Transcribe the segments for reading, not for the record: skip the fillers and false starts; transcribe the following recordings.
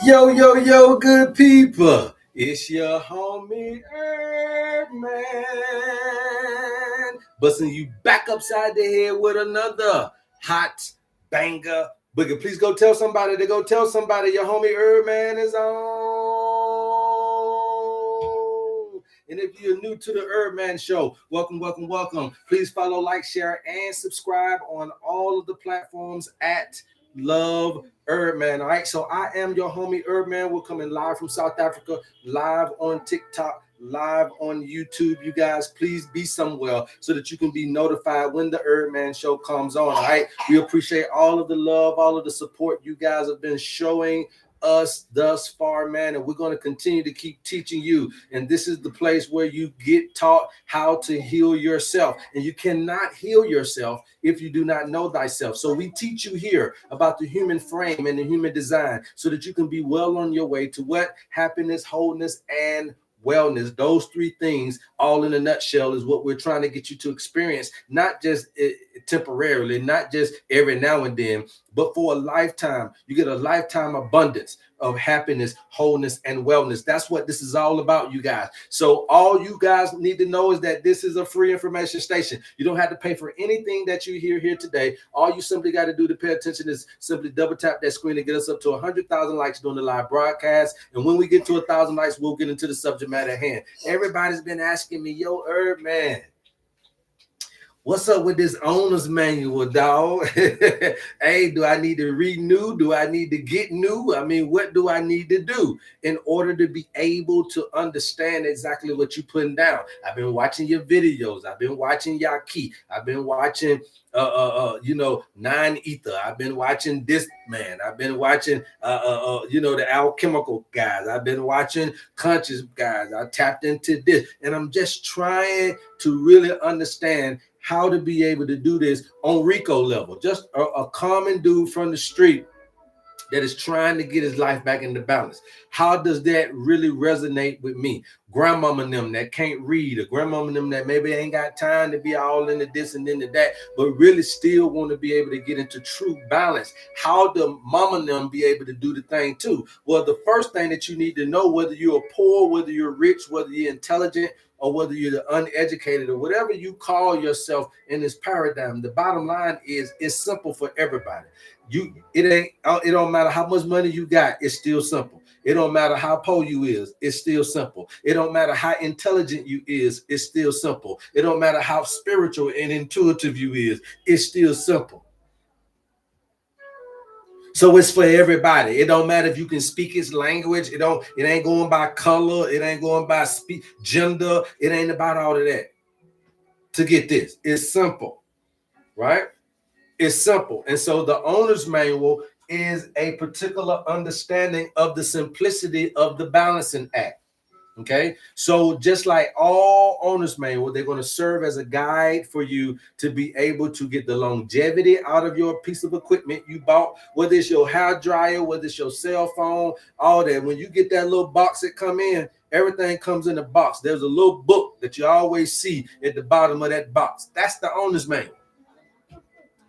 Yo, yo, yo, good people. It's your homie HerbMan. Busting you back upside the head with another hot banger boogie. Please go tell somebody to go tell somebody your homie HerbMan is on. And if you're new to the HerbMan show, welcome, welcome, welcome. Please follow, like, share, and subscribe on all of the platforms at Love HerbMan. All right, so I am your homie HerbMan. We're coming live from South Africa, live on TikTok, live on YouTube. You guys, please be somewhere so that you can be notified when the HerbMan show comes on. All right, we appreciate all of the love, all of the support you guys have been showing us thus far, man, and we're going to continue to keep teaching you. And this is the place where you get taught how to heal yourself, and you cannot heal yourself if you do not know thyself. So we teach you here about the human frame and the human design so that you can be well on your way to what? Happiness, wholeness, and wellness. Those three things, all in a nutshell, is what we're trying to get you to experience, not just temporarily, not just every now and then, but for a lifetime. You get a lifetime abundance of happiness, wholeness, and wellness. That's what this is all about, you guys. So all you guys need to know is that this is a free information station. You don't have to pay for anything that you hear here today. All you simply got to do to pay attention is simply double tap that screen and get us up to 100,000 likes during the live broadcast. And when we get to 1,000 likes, we'll get into the subject matter at hand. Everybody's been asking me, yo, HerbMan, what's up with this owner's manual, dog? Hey, do I need to renew? Do I need to get new? I mean, what do I need to do in order to be able to understand exactly what you're putting down? I've been watching your videos. I've been watching Yaki. I've been watching, 9 Ether. I've been watching this man. I've been watching, the alchemical guys. I've been watching conscious guys. I tapped into this, and I'm just trying to really understand how to be able to do this on Rico level, just a common dude from the street that is trying to get his life back into balance. How does that really resonate with me? Grandmama and them that can't read, or grandmama and them that maybe ain't got time to be all into this and into that, but really still want to be able to get into true balance. How do mama and them be able to do the thing too? Well, the first thing that you need to know, whether you're poor, whether you're rich, whether you're intelligent, or whether you're the uneducated, or whatever you call yourself in this paradigm, the bottom line is it's simple for everybody. It don't matter how much money you got, it's still simple. It don't matter how poor you is, it's still simple. It don't matter how intelligent you is, it's still simple. It don't matter how spiritual and intuitive you is, it's still simple. So it's for everybody. It don't matter if you can speak his language. It ain't going by color. It ain't going by gender. It ain't about all of that. To get this, it's simple, right? It's simple. And so the owner's manual is a particular understanding of the simplicity of the balancing act. Okay, so just like all owner's manual, they're going to serve as a guide for you to be able to get the longevity out of your piece of equipment you bought, whether it's your hair dryer, whether it's your cell phone, all that. When you get that little box that come in, everything comes in a box. There's a little book that you always see at the bottom of that box. That's the owner's manual.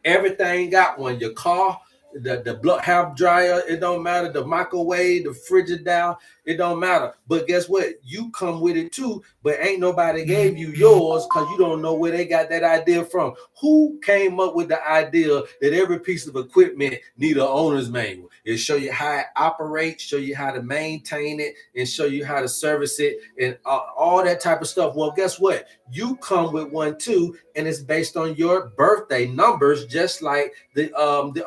Everything got one. Your car, the blood hair dryer, it don't matter. The microwave, the Frigidaire, it don't matter. But guess what? You come with it too, but ain't nobody gave you yours because you don't know where they got that idea from. Who came up with the idea that every piece of equipment need an owner's manual? It show you how it operates, show you how to maintain it, and show you how to service it, and all that type of stuff. Well, guess what? You come with one too, and it's based on your birthday numbers, just like the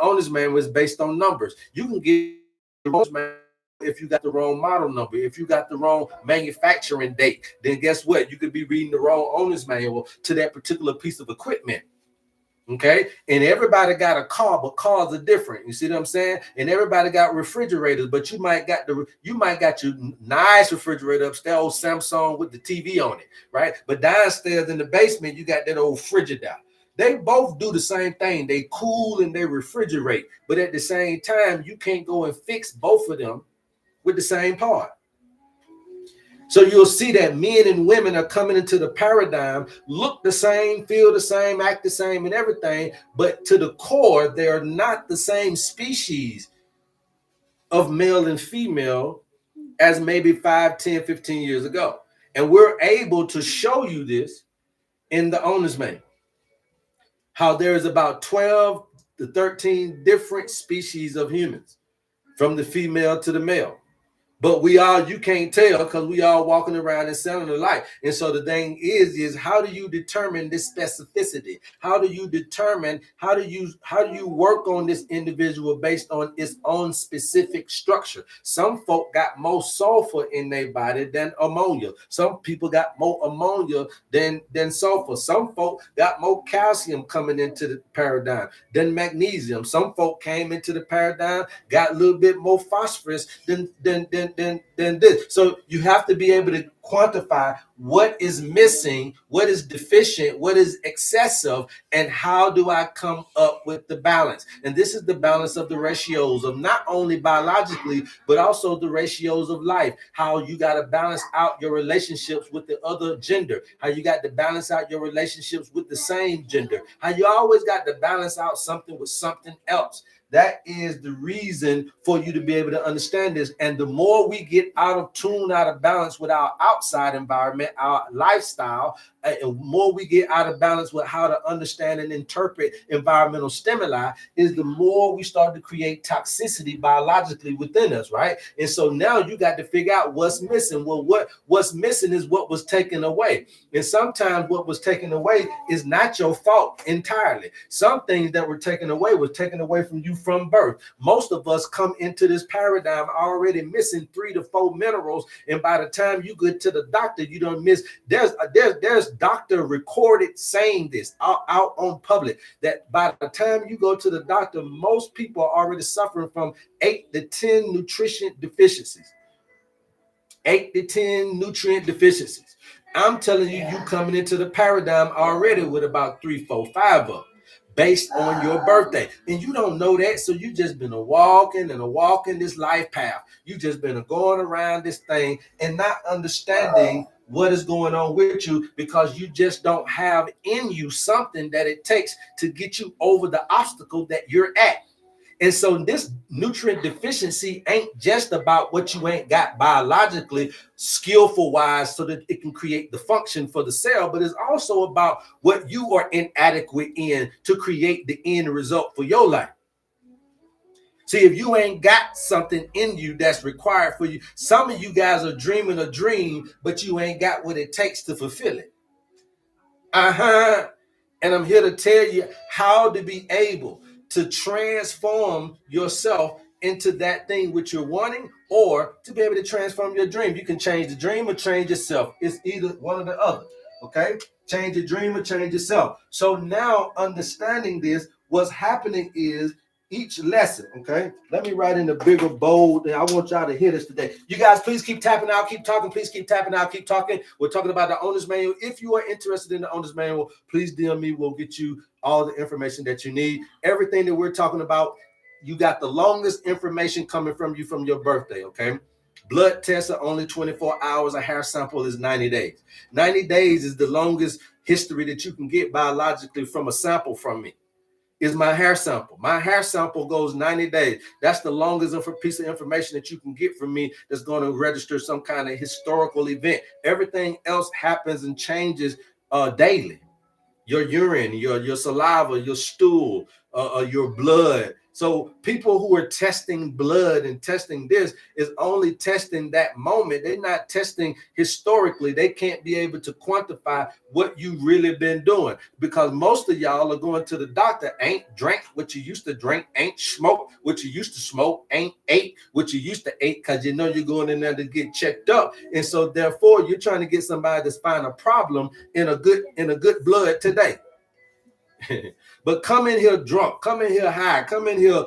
owner's manual is based on numbers. You can get the owner's manual if you got the wrong model number. If you got the wrong manufacturing date, then guess what? You could be reading the wrong owner's manual to that particular piece of equipment. Okay, and everybody got a car, but cars are different. You see what I'm saying? And everybody got refrigerators, but you might got your nice refrigerator upstairs, old Samsung with the TV on it, right? But downstairs in the basement, you got that old Frigidaire. They both do the same thing. They cool and they refrigerate, but at the same time, you can't go and fix both of them with the same part. So you'll see that men and women are coming into the paradigm, look the same, feel the same, act the same, and everything, but to the core, they are not the same species of male and female as maybe 5, 10, 15 years ago. And we're able to show you this in the owner's manual, how there is about 12 to 13 different species of humans, from the female to the male. But you can't tell because we all walking around and sounding alike. And so the thing is how do you determine this specificity? How do you work on this individual based on its own specific structure? Some folk got more sulfur in their body than ammonia. Some people got more ammonia than sulfur. Some folk got more calcium coming into the paradigm than magnesium. Some folk came into the paradigm, got a little bit more phosphorus than this. So you have to be able to quantify what is missing, what is deficient, what is excessive, and how do I come up with the balance? And this is the balance of the ratios of not only biologically, but also the ratios of life. How you got to balance out your relationships with the other gender, how you got to balance out your relationships with the same gender, how you always got to balance out something with something else. That is the reason for you to be able to understand this. And the more we get out of tune, out of balance with our outside environment, our lifestyle, and more we get out of balance with how to understand and interpret environmental stimuli, is the more we start to create toxicity biologically within us, right? And so now you got to figure out what's missing. Well, what's missing is what was taken away. And sometimes what was taken away is not your fault entirely. Some things that were taken away was taken away from you from birth. Most of us come into this paradigm already missing 3 to 4 minerals, and by the time you get to the doctor, you don't miss. There's doctor recorded saying this out on public, that by the time you go to the doctor, most people are already suffering from 8 to 10 nutrition deficiencies. 8 to 10 nutrient deficiencies. I'm telling you, you coming into the paradigm already with about 3, 4, 5 of them, based on your birthday. And you don't know that, so you just been a walking this life path. You just been going around this thing and not understanding what is going on with you, because you just don't have in you something that it takes to get you over the obstacle that you're at. And so this nutrient deficiency ain't just about what you ain't got biologically, skillful wise, so that it can create the function for the cell, but it's also about what you are inadequate in to create the end result for your life. See, if you ain't got something in you that's required for you, some of you guys are dreaming a dream, but you ain't got what it takes to fulfill it. And I'm here to tell you how to be able to transform yourself into that thing which you're wanting, or to be able to transform your dream. You can change the dream or change yourself. It's either one or the other. Okay? Change your dream or change yourself. So now, understanding this, what's happening is each lesson, okay? Let me write in a bigger bold, and I want y'all to hear this today. You guys, please keep tapping out, keep talking, please keep tapping out, keep talking. We're talking about the owner's manual. If you are interested in the owner's manual, please DM me. We'll get you all the information that you need. Everything that we're talking about, you got the longest information coming from you from your birthday, okay? Blood tests are only 24 hours. A hair sample is 90 days. 90 days is the longest history that you can get biologically from a sample from me. Is my hair sample. My hair sample goes 90 days. That's the longest piece of information that you can get from me that's going to register some kind of historical event. Everything else happens and changes daily. Your urine, your saliva, your stool, your blood. So people who are testing blood and testing this is only testing that moment. They're not testing historically. They can't be able to quantify what you really been doing, because most of y'all are going to the doctor, ain't drank what you used to drink, ain't smoked what you used to smoke, ain't ate what you used to eat, because you know you're going in there to get checked up. And so therefore you're trying to get somebody to find a problem in a good blood today. But come in here drunk, come in here high, come in here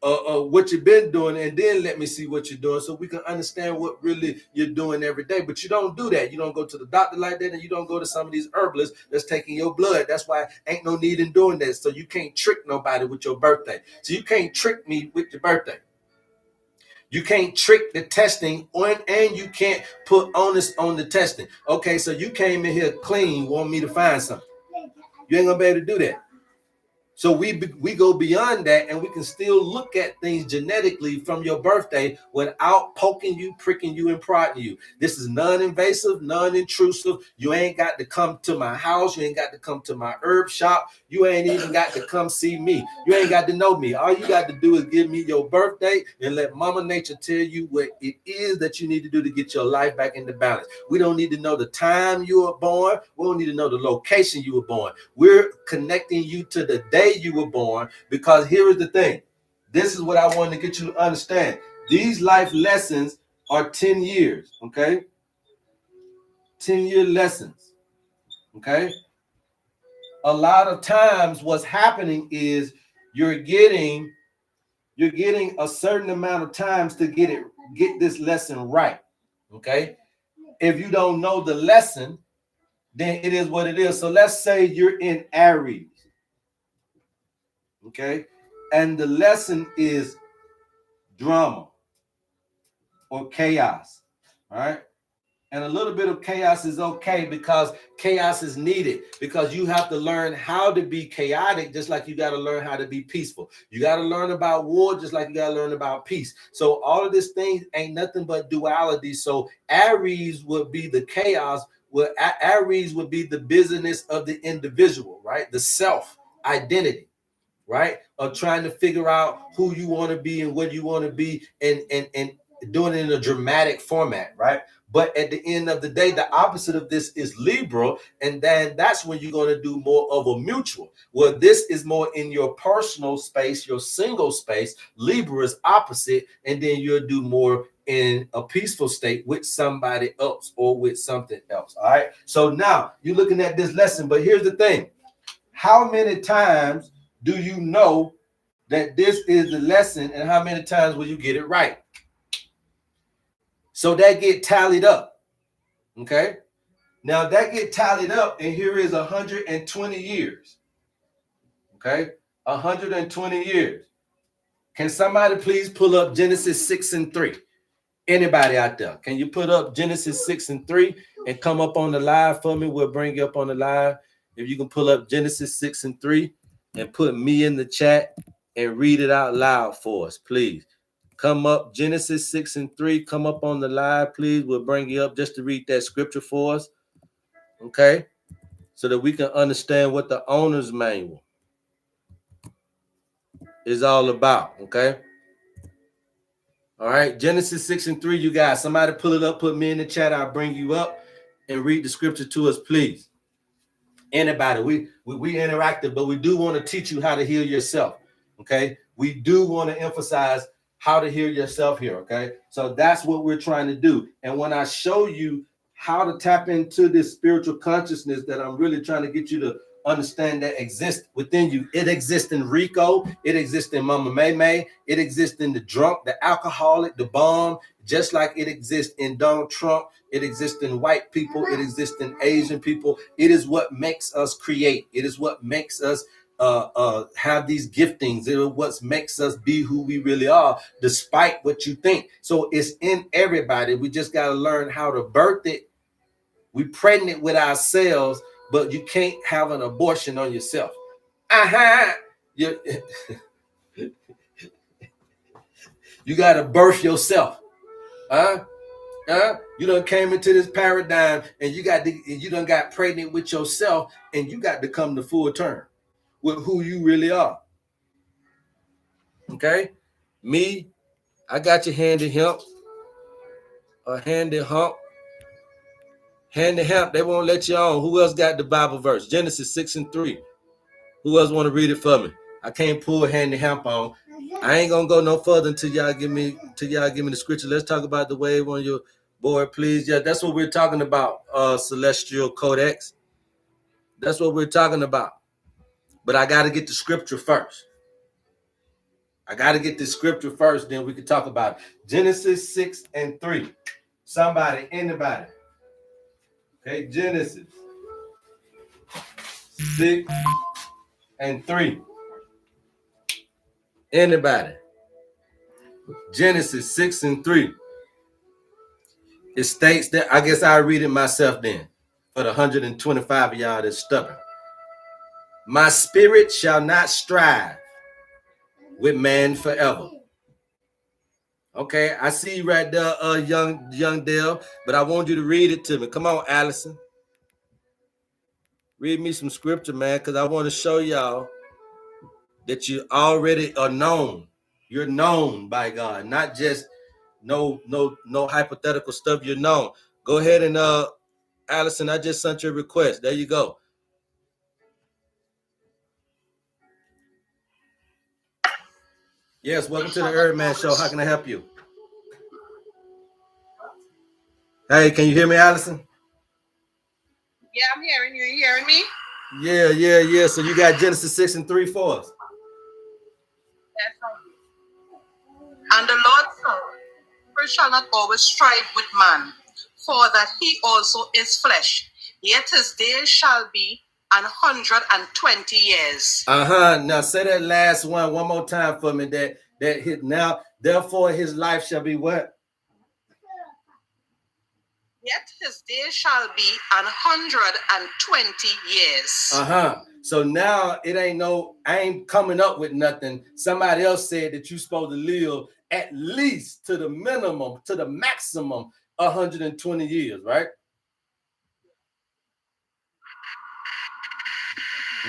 what you've been doing, and then let me see what you're doing, so we can understand what really you're doing every day. But you don't do that. You don't go to the doctor like that, and you don't go to some of these herbalists that's taking your blood. That's why ain't no need in doing that. So you can't trick nobody with your birthday. So you can't trick me with your birthday. You can't trick the testing on, and you can't put onus on the testing. Okay, so you came in here clean, want me to find something. You ain't gonna be able to do that. So we go beyond that, and we can still look at things genetically from your birthday without poking you, pricking you, and prodding you. This is non-invasive, non-intrusive. You ain't got to come to my house. You ain't got to come to my herb shop. You ain't even got to come see me. You ain't got to know me. All you got to do is give me your birthday and let Mama Nature tell you what it is that you need to do to get your life back into balance. We don't need to know the time you were born. We don't need to know the location you were born. We're connecting you to the day you were born, because here is the thing. This is what I want to get you to understand. These life lessons are 10 years, okay? 10-year lessons, okay? A lot of times what's happening is you're getting a certain amount of times to get this lesson right, okay? If you don't know the lesson, then it is what it is. So let's say you're in Aries, okay? And the lesson is drama or chaos, all right? And a little bit of chaos is okay, because chaos is needed, because you have to learn how to be chaotic just like you got to learn how to be peaceful. You got to learn about war just like you got to learn about peace. So all of these things ain't nothing but duality. So Aries would be the chaos. Well, Aries would be the business of the individual, right? The self identity, right? Of trying to figure out who you want to be and what you want to be, and doing it in a dramatic format, right? But at the end of the day, the opposite of this is Libra, and then that's when you're going to do more of a mutual. Well, this is more in your personal space, your single space. Libra is opposite, and then you'll do more in a peaceful state with somebody else or with something else. All right. So now you're looking at this lesson, but here's the thing. How many times do you know that this is the lesson, and how many times will you get it right? So that get tallied up, okay? Now that get tallied up, and here is 120 years, okay? 120 years. Can somebody please pull up Genesis 6:3? Anybody out there? Can you put up Genesis 6:3 and come up on the live for me? We'll bring you up on the live. If you can pull up Genesis 6:3 and put me in the chat and read it out loud for us, please. Come up, Genesis 6:3. Come up on the live, please. We'll bring you up just to read that scripture for us, okay? So that we can understand what the owner's manual is all about, okay? All right, Genesis 6:3, you guys. Somebody pull it up, put me in the chat. I'll bring you up and read the scripture to us, please. Anybody, we interactive, but we do want to teach you how to heal yourself, okay? We do want to emphasize how to heal yourself here, okay? So that's what we're trying to do. And when I show you how to tap into this spiritual consciousness that I'm really trying to get you to understand that exists within you. It exists in Rico. It exists in Mama May. It exists in the drunk, the alcoholic, the bum, just like it exists in Donald Trump. It exists in white people. It exists in Asian people. It is what makes us create. It is what makes us have these giftings. It is what makes us be who we really are, despite what you think. So it's in everybody. We just got to learn how to birth it. We pregnant with ourselves, but you can't have an abortion on yourself. You got to birth yourself. You done came into this paradigm, and you done got pregnant with yourself, and you got to come to full term with who you really are. Okay? Me, I got your handy hump. A handy hump. Handy hump, they won't let you on. Who else got the Bible verse? Genesis 6:3. Who else want to read it for me? I can't pull handy hump on. I ain't gonna go no further until y'all give me the scripture. Let's talk about the wave on your board, please. Yeah, that's what we're talking about, Celestial Codex. That's what we're talking about. But I gotta get the scripture first. Then we can talk about it. Genesis 6:3. Somebody, anybody. Okay, Genesis 6:3. Anybody? Genesis 6:3. It states that, I guess I'll read it myself then, for the 125 of y'all that's stubborn. My spirit shall not strive with man forever. Okay, I see you right there, young Dale, but I want you to read it to me. Come on, Allison. Read me some scripture, man, because I want to show y'all that you already are known. You're known by God, not just no hypothetical stuff. You're known. Go ahead and Allison, I just sent you a request. There you go. Yes, welcome to the HerbMan Show. How can I help you? Hey, can you hear me, Allison? Yeah, I'm hearing you. You hearing me? Yeah. So you got Genesis 6:3 for us. Yes, I do. And the Lord said, "We shall not always strive with man, for that he also is flesh. Yet his days shall be 120 years." Now say that last one more time for me. That hit now. Therefore, his life shall be what? Yet his days shall be 120 years. So now it ain't I ain't coming up with nothing. Somebody else said that you're supposed to live at least to the minimum, to the maximum 120 years, right?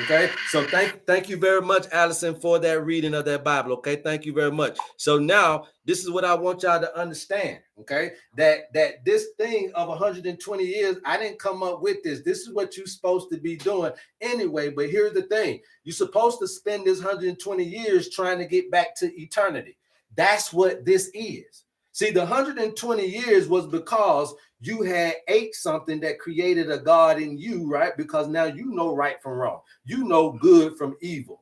Okay, so thank you very much, Allison, for that reading of that Bible. Okay, thank you very much. So now this is what I want y'all to understand. Okay, that this thing of 120 years, I didn't come up with this. This is what you're supposed to be doing anyway. But here's the thing: you're supposed to spend this 120 years trying to get back to eternity. That's what this is. See, the 120 years was because you had ate something that created a God in you, right? Because now you know right from wrong. You know good from evil.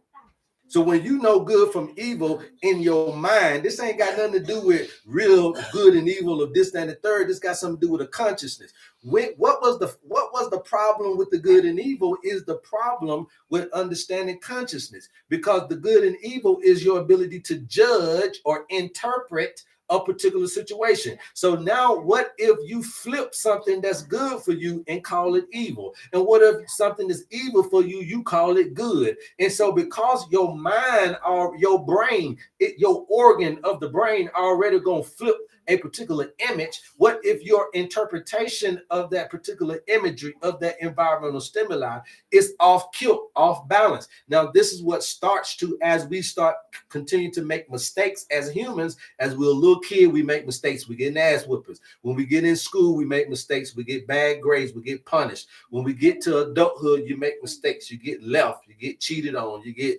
So when you know good from evil in your mind, this ain't got nothing to do with real good and evil of this, that, and the third. This got something to do with a consciousness. What was the problem with the good and evil is the problem with understanding consciousness, because the good and evil is your ability to judge or interpret a particular situation. So now what if you flip something that's good for you and call it evil? And what if something is evil for you, you call it good? And so because your mind or your brain, your organ of the brain already gonna flip a particular image, what if your interpretation of that particular imagery of that environmental stimuli is off kilt, off balance? Now, this is what starts to, as we start continue to make mistakes as humans. As we're a little kid, we make mistakes. We get ass whoopers. When we get in school, we make mistakes. We get bad grades. We get punished. When we get to adulthood, you make mistakes. You get left. You get cheated on. You get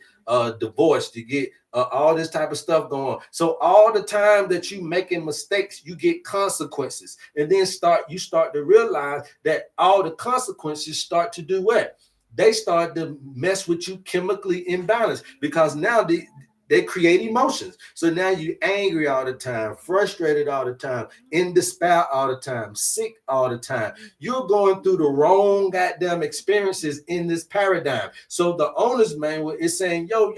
divorced. You get all this type of stuff going on. So all the time that you making mistakes, you get consequences. And then you start to realize that all the consequences start to do what? They start to mess with you chemically imbalanced, because now they create emotions. So now you're angry all the time, frustrated all the time, in despair all the time, sick all the time. You're going through the wrong goddamn experiences in this paradigm. So the owner's manual is saying, yo,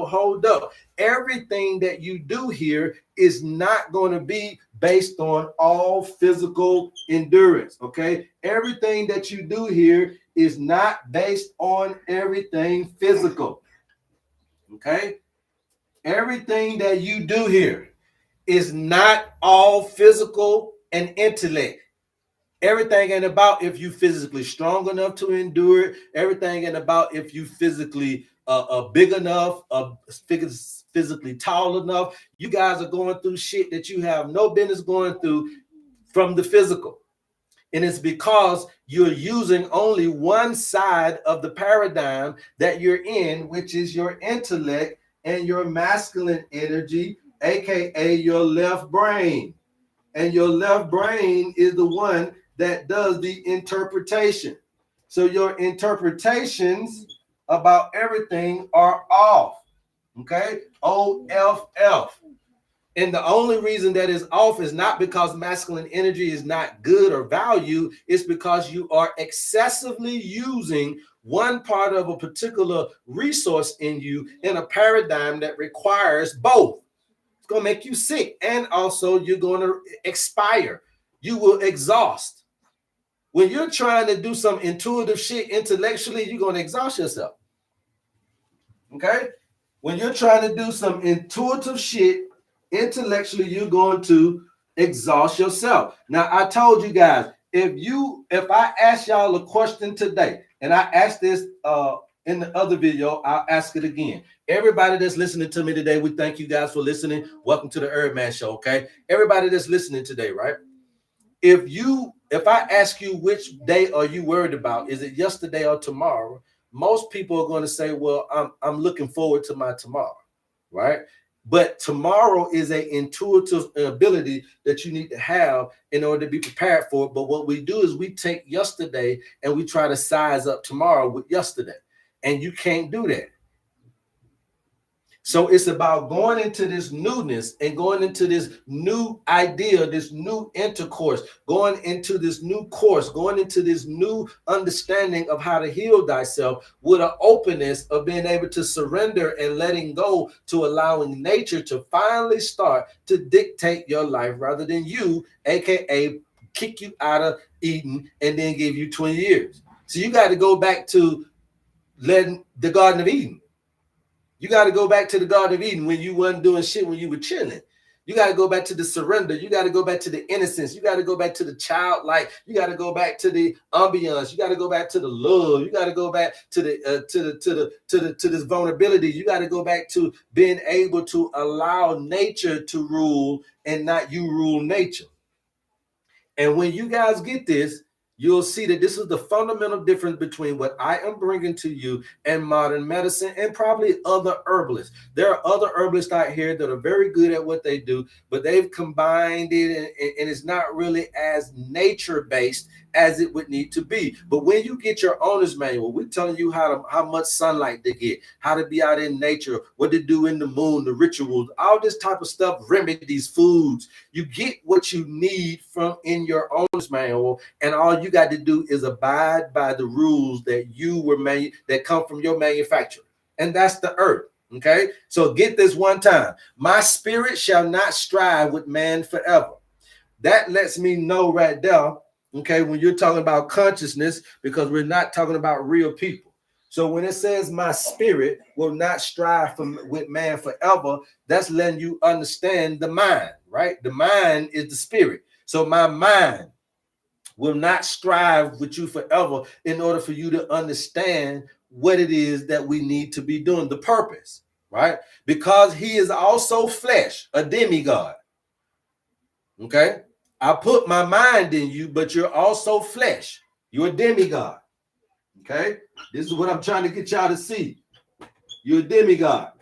hold up. Everything that you do here is not going to be based on all physical endurance, okay? Everything that you do here is not based on everything physical, okay? Everything that you do here is not all physical and intellect. Everything ain't about if you physically strong enough to endure it. Everything ain't about if you physically big enough, physically tall enough. You guys are going through shit that you have no business going through from the physical. And it's because you're using only one side of the paradigm that you're in, which is your intellect and your masculine energy, aka your left brain. And your left brain is the one that does the interpretation. So your interpretations about everything are off. Okay? OFF. And the only reason that is off is not because masculine energy is not good or value. It's because you are excessively using one part of a particular resource in you in a paradigm that requires both. going to make you sick. And also you're going to expire. You will exhaust. When you're trying to do some intuitive shit intellectually, you're going to exhaust yourself. Okay? When you're trying to do some intuitive shit intellectually, you're going to exhaust yourself. Now, I told you guys, if I ask y'all a question today, and I asked this in the other video, I'll ask it again. Everybody that's listening to me today, we thank you guys for listening. Welcome to the HerbMan Show, okay? Everybody that's listening today, right? If I ask you which day are you worried about, is it yesterday or tomorrow? Most people are going to say, well, I'm looking forward to my tomorrow, right? But tomorrow is an intuitive ability that you need to have in order to be prepared for it. But what we do is we take yesterday and we try to size up tomorrow with yesterday. And you can't do that. So it's about going into this newness and going into this new idea, this new intercourse, going into this new course, going into this new understanding of how to heal thyself with an openness of being able to surrender and letting go, to allowing nature to finally start to dictate your life rather than you, aka kick you out of Eden and then give you 20 years. So you got to go back to letting the Garden of Eden. You got to go back to the Garden of Eden when you wasn't doing shit, when you were chilling. You got to go back to the surrender. You got to go back to the innocence. You got to go back to the childlike. You got to go back to the ambiance. You got to go back to the love. You got to go back to this vulnerability. You got to go back to being able to allow nature to rule and not you rule nature. And when you guys get this, you'll see that this is the fundamental difference between what I am bringing to you and modern medicine and probably other herbalists. There are other herbalists out here that are very good at what they do, but they've combined it and it's not really as nature-based as it would need to be. But when you get your owner's manual, we're telling you how much sunlight to get, how to be out in nature, what to do in the moon, the rituals, all this type of stuff, remedies, foods. You get what you need from in your owner's manual, and all you got to do is abide by the rules that that come from your manufacturer, and that's the earth. Okay, so get this one time: my spirit shall not strive with man forever. That lets me know right there. Okay, when you're talking about consciousness, because we're not talking about real people. So when it says my spirit will not strive with man forever, that's letting you understand the mind, right? The mind is the spirit. So my mind will not strive with you forever in order for you to understand what it is that we need to be doing, the purpose, right? Because he is also flesh, a demigod. Okay? I put my mind in you, but you're also flesh. You're a demigod. Okay? This is what I'm trying to get y'all to see. You're a demigod.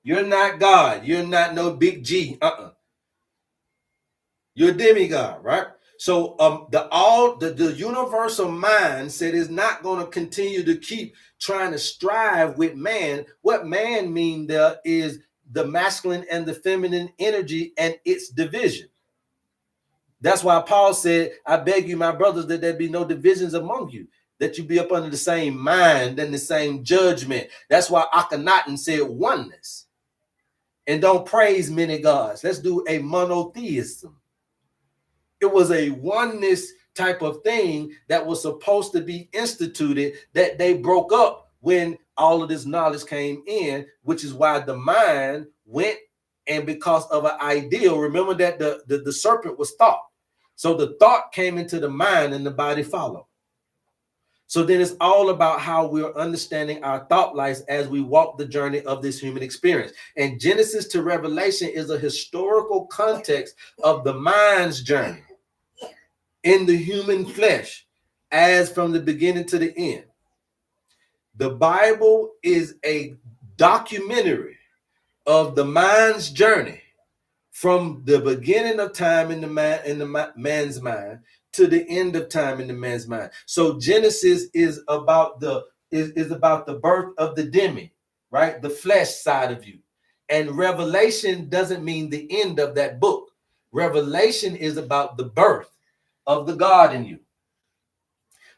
You're not God. You're not no big G. You're a demigod, right? So the universal mind said is not going to continue to keep trying to strive with man. What man mean there is the masculine and the feminine energy and its division. That's why Paul said, I beg you, my brothers, that there be no divisions among you, that you be up under the same mind and the same judgment. That's why Akhenaten said oneness. And don't praise many gods. Let's do a monotheism. It was a oneness type of thing that was supposed to be instituted that they broke up when all of this knowledge came in, which is why the mind went, and because of an ideal, remember that the serpent was thought. So the thought came into the mind and the body followed. So then it's all about how we're understanding our thought lives as we walk the journey of this human experience. And Genesis to Revelation is a historical context of the mind's journey in the human flesh, as from the beginning to the end. The Bible is a documentary of the mind's journey from the beginning of time in the man's mind to the end of time in the man's mind. So Genesis is about the birth of the demi, right? The flesh side of you. And Revelation doesn't mean the end of that book. Revelation is about the birth of the God in you.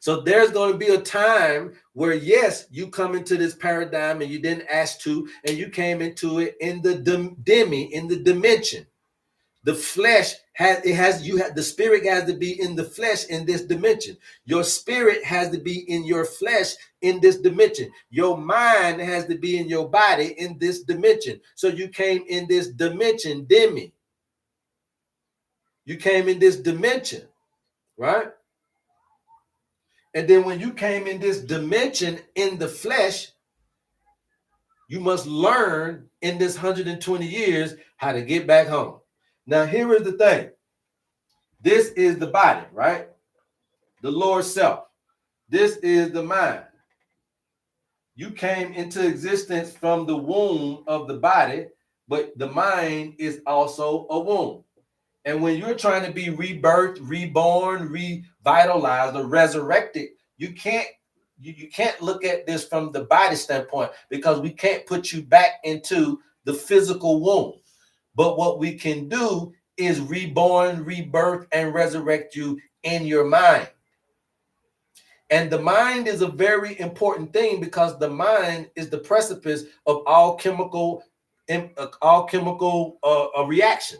So there's going to be a time where, yes, you come into this paradigm and you didn't ask to, and you came into it in the in the dimension. The flesh the spirit has to be in the flesh in this dimension. Your spirit has to be in your flesh in this dimension. Your mind has to be in your body in this dimension. So you came in this dimension, demi. You came in this dimension, right? And then when you came in this dimension in the flesh, you must learn in this 120 years how to get back home. Now, here is the thing. This is the body, right? The lower self. This is the mind. You came into existence from the womb of the body, but the mind is also a womb. And when you're trying to be rebirthed, reborn, revitalized, or resurrected, you can't look at this from the body standpoint, because we can't put you back into the physical womb. But what we can do is reborn, rebirth, and resurrect you in your mind. And the mind is a very important thing, because the mind is the precipice of all chemical reaction.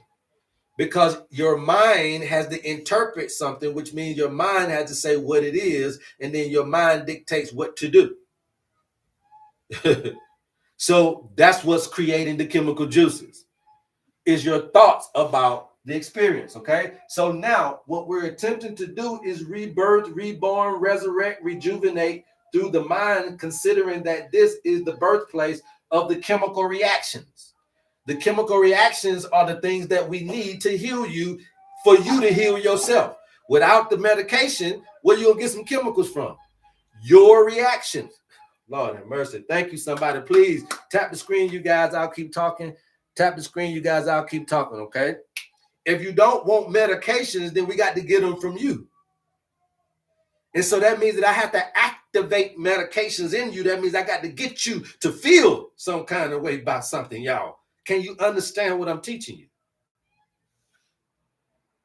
Because your mind has to interpret something, which means your mind has to say what it is, and then your mind dictates what to do. So that's what's creating the chemical juices, is your thoughts about the experience. Okay, so now what we're attempting to do is rebirth, reborn, resurrect, rejuvenate through the mind, considering that this is the birthplace of the chemical reactions. The chemical reactions are the things that we need to heal you, for you to heal yourself. Without the medication, where you gonna get some chemicals from? Your reactions. Lord have mercy. Thank you, somebody. Please tap the screen, you guys. I'll keep talking. Tap the screen, you guys. I'll keep talking, okay? If you don't want medications, then we got to get them from you. And so that means that I have to activate medications in you. That means I got to get you to feel some kind of way about something, y'all. Can you understand what I'm teaching you?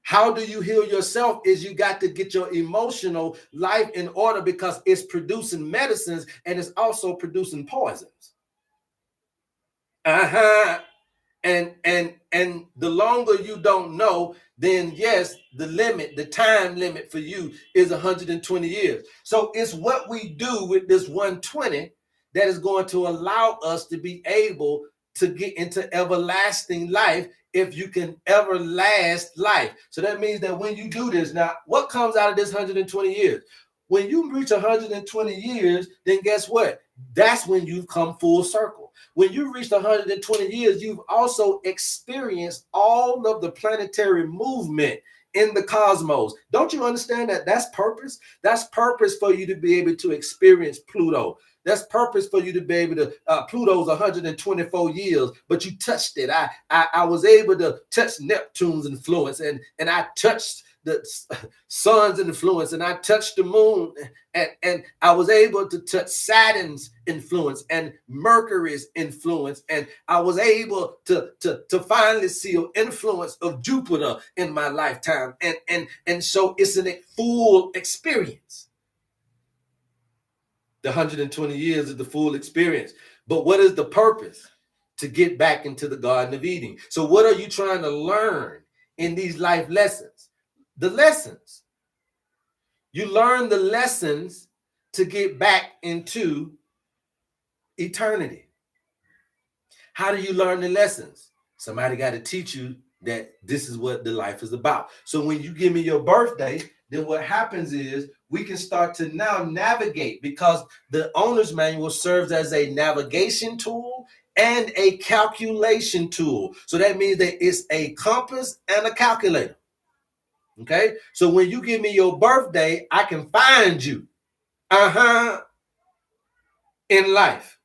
How do you heal yourself? Is you got to get your emotional life in order, because it's producing medicines and it's also producing poisons. And the longer you don't know, then yes, the time limit for you is 120 years. So it's what we do with this 120 that is going to allow us to be able to get into everlasting life, if you can ever last life. So that means that when you do this, now what comes out of this 120 years? When you reach 120 years, then guess what? That's when you've come full circle. When you reach 120 years, you've also experienced all of the planetary movement in the cosmos. Don't you understand that? That's purpose. That's purpose for you to be able to experience Pluto. That's purpose for you to be able to. Pluto's 124 years, but you touched it. I was able to touch Neptune's influence, and I touched the sun's influence, and I touched the moon, and I was able to touch Saturn's influence and Mercury's influence, and I was able to finally see an influence of Jupiter in my lifetime, and so it's a full experience. The 120 years is the full experience. But what is the purpose? To get back into the Garden of Eden. So what are you trying to learn in these life lessons? The lessons. You learn the lessons to get back into eternity. How do you learn the lessons? Somebody got to teach you that this is what the life is about. So when you give me your birthday, then what happens is we can start to now navigate, because the owner's manual serves as a navigation tool and a calculation tool. So that means that it's a compass and a calculator. Okay, so when you give me your birthday, I can find you in life,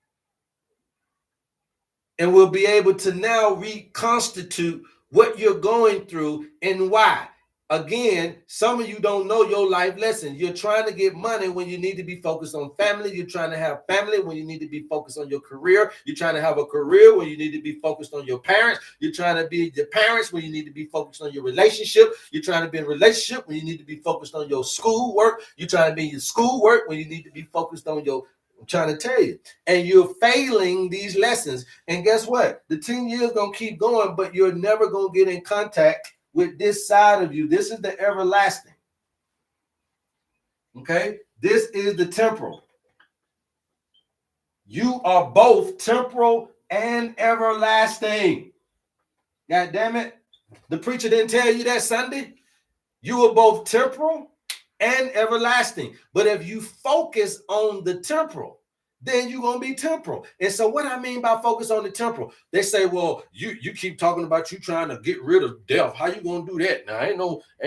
and we'll be able to now reconstitute what you're going through and why. Again, some of you don't know your life lessons. You're trying to get money when you need to be focused on family. You're trying to have family when you need to be focused on your career. You're trying to have a career when you need to be focused on your parents. You're trying to be your parents when you need to be focused on your relationship. You're trying to be in a relationship when you need to be focused on your school work. You're trying to be in your school work when you need to be focused on your, I'm trying to tell you. And you're failing these lessons. And guess what? The 10 years going to keep going, but you're never going to get in contact with this side of you. This is the everlasting. Okay? This is the temporal. You are both temporal and everlasting. God damn it. The preacher didn't tell you that Sunday. You are both temporal and everlasting. But if you focus on the temporal, then you're going to be temporal. And so what I mean by focus on the temporal, they say, well, you keep talking about you trying to get rid of death. How you going to do that? Now, ain't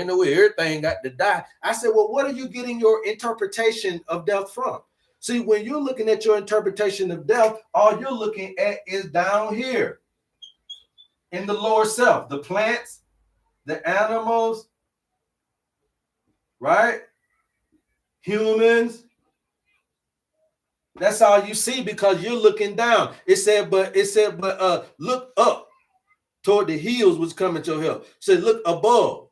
no way everything got to die. I said, well, what are you getting your interpretation of death from? See, when you're looking at your interpretation of death, all you're looking at is down here in the lower self, the plants, the animals, right? Humans. That's all you see because you're looking down. It said, but look up toward the hills which come at your help. It said, look above.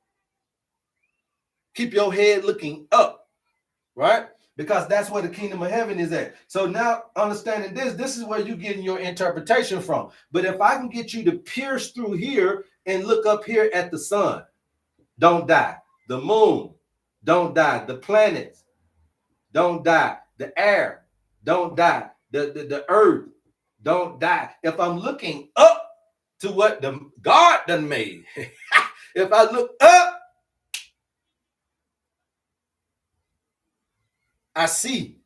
Keep your head looking up, right? Because that's where the kingdom of heaven is at. So now understanding this is where you're getting your interpretation from. But if I can get you to pierce through here and look up here at the sun, don't die. The moon, don't die. The planets, don't die. The air, don't die. The earth, don't die. If I'm looking up to what the God done made, if I look up, I see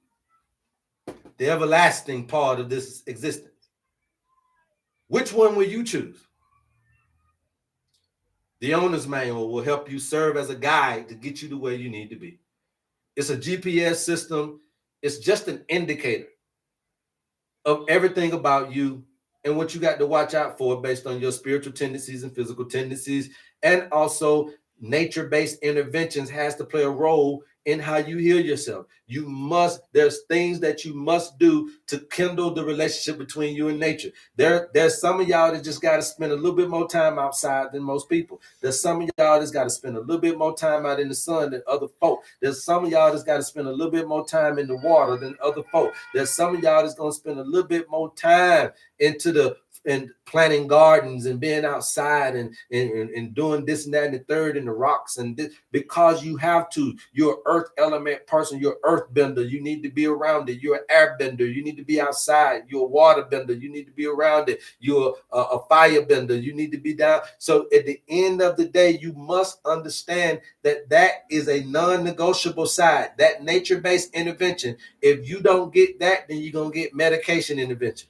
the everlasting part of this existence. Which one will you choose? The owner's manual will help you serve as a guide to get you to where you need to be. It's a GPS system. It's just an indicator of everything about you and what you got to watch out for based on your spiritual tendencies and physical tendencies. And also nature-based interventions has to play a role in how you heal yourself. There's things that you must do to kindle the relationship between you and nature. There's some of y'all that just got to spend a little bit more time outside than most people. There's some of y'all that's got to spend a little bit more time out in the sun than other folk. There's some of y'all that's got to spend a little bit more time in the water than other folk. There's some of y'all that's going to spend a little bit more time and planting gardens and being outside and doing this and that and the third and the rocks and this, because you have to. You're an earth element person. You're earth bender. You need to be around it. You're an air bender. You need to be outside. You're a water bender. You need to be around it. You're a fire bender. You need to be down. So at the end of the day, you must understand that is a non-negotiable side. That nature-based intervention. If you don't get that, then you're gonna get medication intervention.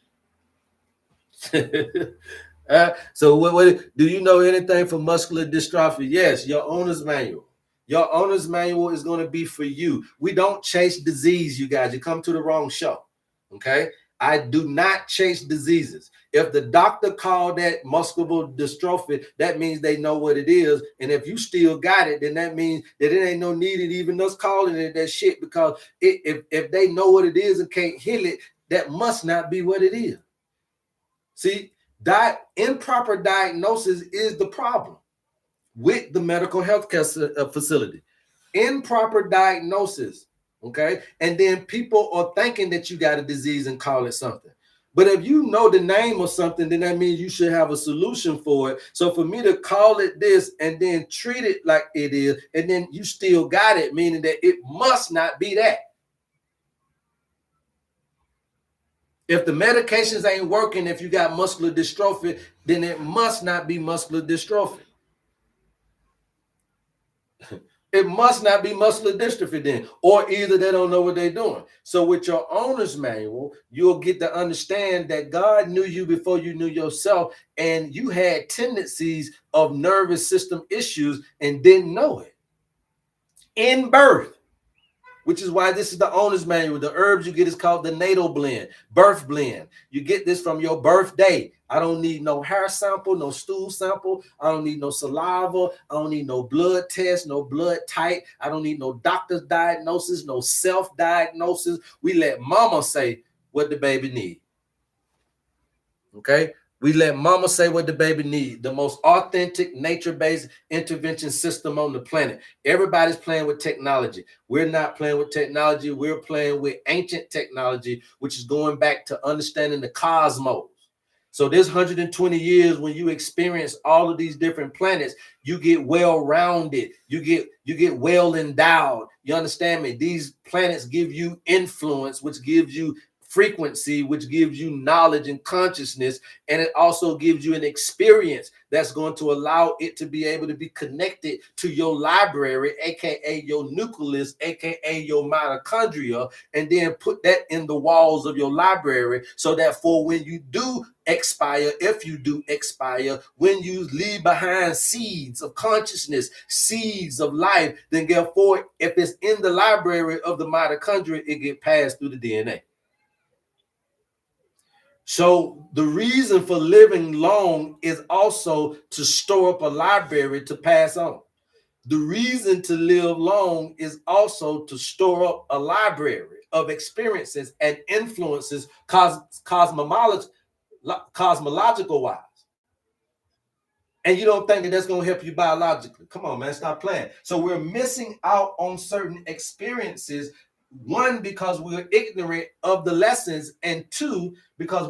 So what do you know anything for muscular dystrophy? Yes, your owner's manual. Your owner's manual is going to be for you. We don't chase disease, you guys. You come to the wrong show. Okay? I do not chase diseases. If the doctor called that muscular dystrophy, that means they know what it is. And if you still got it, then that means that it ain't no need in even us calling it that shit, because if they know what it is and can't heal it, that must not be what it is. See, improper diagnosis is the problem with the medical health care facility. Improper diagnosis, okay? And then people are thinking that you got a disease and call it something. But if you know the name of something, then that means you should have a solution for it. So for me to call it this and then treat it like it is, and then you still got it, meaning that it must not be that. If the medications ain't working, if you got muscular dystrophy, then it must not be muscular dystrophy. It must not be muscular dystrophy then, or either they don't know what they're doing. So with your owner's manual, you'll get to understand that God knew you before you knew yourself, and you had tendencies of nervous system issues and didn't know it in birth. which is why this is the owner's manual. The herbs you get is called the natal blend, birth blend. You get this from your birthday. I don't need no hair sample, no stool sample. I don't need no saliva. I don't need no blood test, no blood type. I don't need no doctor's diagnosis, no self-diagnosis. We let mama say what the baby needs. Okay? We let mama say what the baby needs. The most authentic, nature-based intervention system on the planet. Everybody's playing with technology. We're not playing with technology. We're playing with ancient technology, which is going back to understanding the cosmos. So this 120 years, when you experience all of these different planets, you get well-rounded. You get well endowed. You understand me? These planets give you influence, which gives you frequency, which gives you knowledge and consciousness, and it also gives you an experience that's going to allow it to be able to be connected to your library, aka your nucleus, aka your mitochondria, and then put that in the walls of your library, so that for when you do expire, if you do expire, when you leave behind seeds of consciousness, seeds of life, then therefore, if it's in the library of the mitochondria, it get passed through the DNA. So the reason for living long is also to store up a library to pass on. The reason to live long is also to store up a library of experiences and influences cosmological wise. And you don't think that that's going to help you biologically. Come on, man, stop playing. So we're missing out on certain experiences. One, because we're ignorant of the lessons, and two, because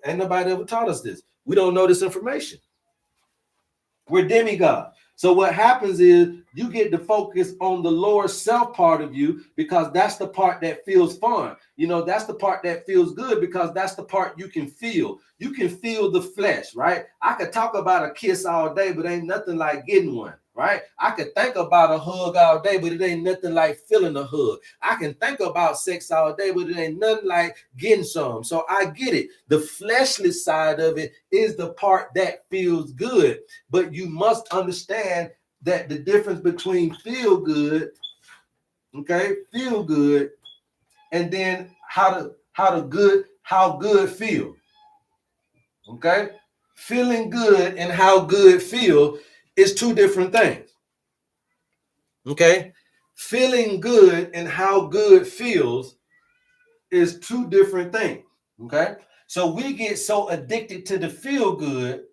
ain't nobody ever taught us this. We don't know this information. We're demigods. So what happens is you get to focus on the lower self part of you, because that's the part that feels fun. That's the part that feels good, because that's the part you can feel. You can feel the flesh, right? I could talk about a kiss all day, but ain't nothing like getting one, right? I could think about a hug all day, but it ain't nothing like feeling a hug. I can think about sex all day, but it ain't nothing like getting some. So I get it. The fleshly side of it is the part that feels good, but you must understand that the difference between feel good, and then how good feel. Okay, feeling good and how good feel is two different things. Okay, feeling good and how good feels is two different things. Okay, so we get so addicted to the feel good,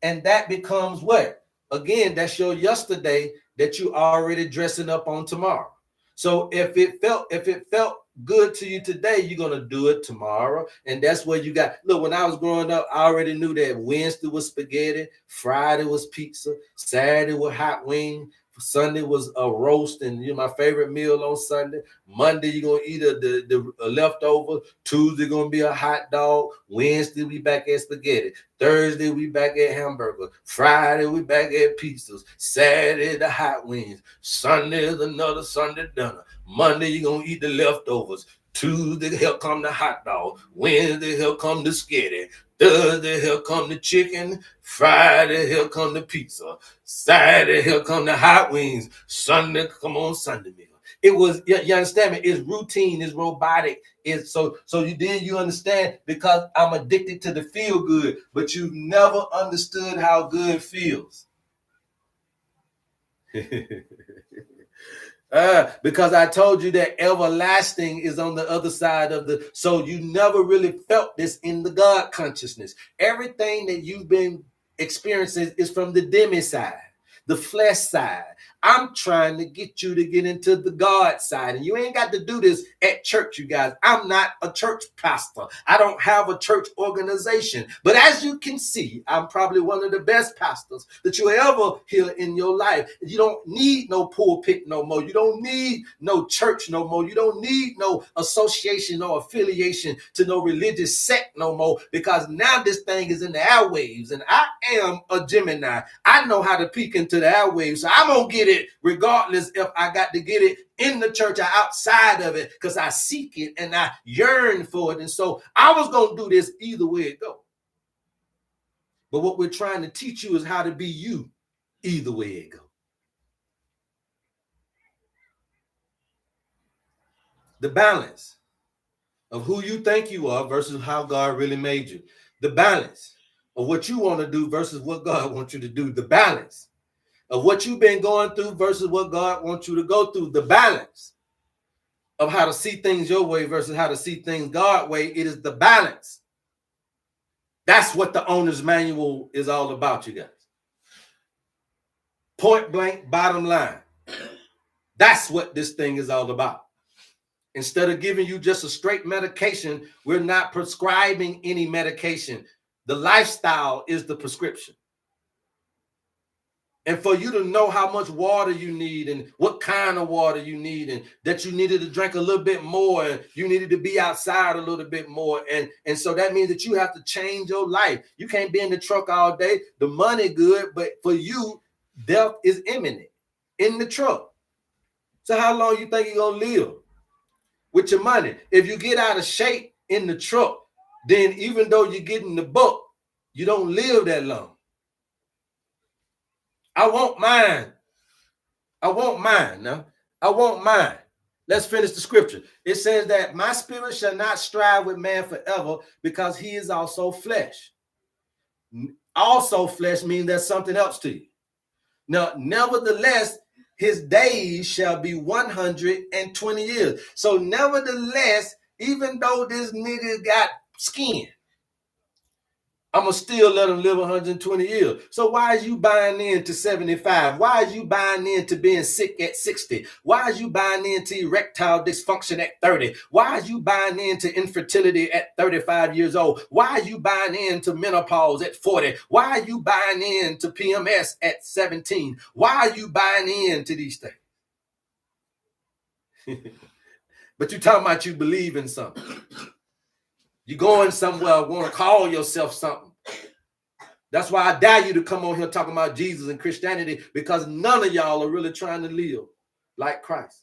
and that becomes what? Again, that's your yesterday that you already dressing up on tomorrow. So if it felt good to you today, you're gonna do it tomorrow, and that's where you got. Look, when I was growing up, I already knew that Wednesday was spaghetti, Friday was pizza, Saturday was hot wing, Sunday was a roast, and my favorite meal on Sunday. Monday you're gonna eat the leftover. Tuesday gonna be a hot dog. Wednesday we back at spaghetti. Thursday we back at hamburger. Friday we back at pizzas. Saturday the hot wings. Sunday is another Sunday dinner. Monday you're gonna eat the leftovers. Tuesday here come the hot dog. Wednesday here come the skitty. Thursday here come the chicken. Friday here come the pizza. Saturday here come the hot wings. Sunday come on Sunday meal. It was, you understand me? It's routine, it's robotic. It's so you understand, because I'm addicted to the feel good, but you never understood how good feels. Because I told you that everlasting is on the other side of so you never really felt this in the God consciousness. Everything that you've been experiencing is from the demi side, the flesh side. I'm trying to get you to get into the God side, and you ain't got to do this at church, you guys. I'm not a church pastor. I don't have a church organization, but as you can see, I'm probably one of the best pastors that you ever hear in your life. You don't need no pulpit no more. You don't need no church no more. You don't need no association or affiliation to no religious sect no more, because now this thing is in the airwaves, and I am a Gemini. I know how to peek into the airwaves, so I'm gonna get it regardless if I got to get it in the church or outside of it, because I seek it and I yearn for it. And so I was going to do this either way it go. But what we're trying to teach you is how to be you either way it go. The balance of who you think you are versus how God really made you. The balance of what you want to do versus what God wants you to do. The balance of what you've been going through versus what God wants you to go through. The balance of how to see things your way versus how to see things God's way. It is the balance. That's what the owner's manual is all about, you guys. Point blank, bottom line. That's what this thing is all about. Instead of giving you just a straight medication, we're not prescribing any medication. The lifestyle is the prescription. And for you to know how much water you need and what kind of water you need, and that you needed to drink a little bit more, and you needed to be outside a little bit more. And so that means that you have to change your life. You can't be in the truck all day. The money good, but for you, death is imminent in the truck. So how long you think you're going to live with your money? If you get out of shape in the truck, then even though you're getting the book, you don't live that long. I want mine. I want mine. Now, I want mine. Let's finish the scripture. It says that my spirit shall not strive with man forever, because he is also flesh. Also flesh means there's something else to you. Now, nevertheless, his days shall be 120 years. So nevertheless, even though this nigga got skin, I'm going to still let him live 120 years. So why is you buying into 75? Why is you buying into being sick at 60? Why is you buying into erectile dysfunction at 30? Why is you buying into infertility at 35 years old? Why are you buying into menopause at 40? Why are you buying into PMS at 17? Why are you buying into these things? But you're talking about you believe in something. You're going somewhere, want to call yourself something. That's why I dare you to come on here talking about Jesus and Christianity, because none of y'all are really trying to live like Christ.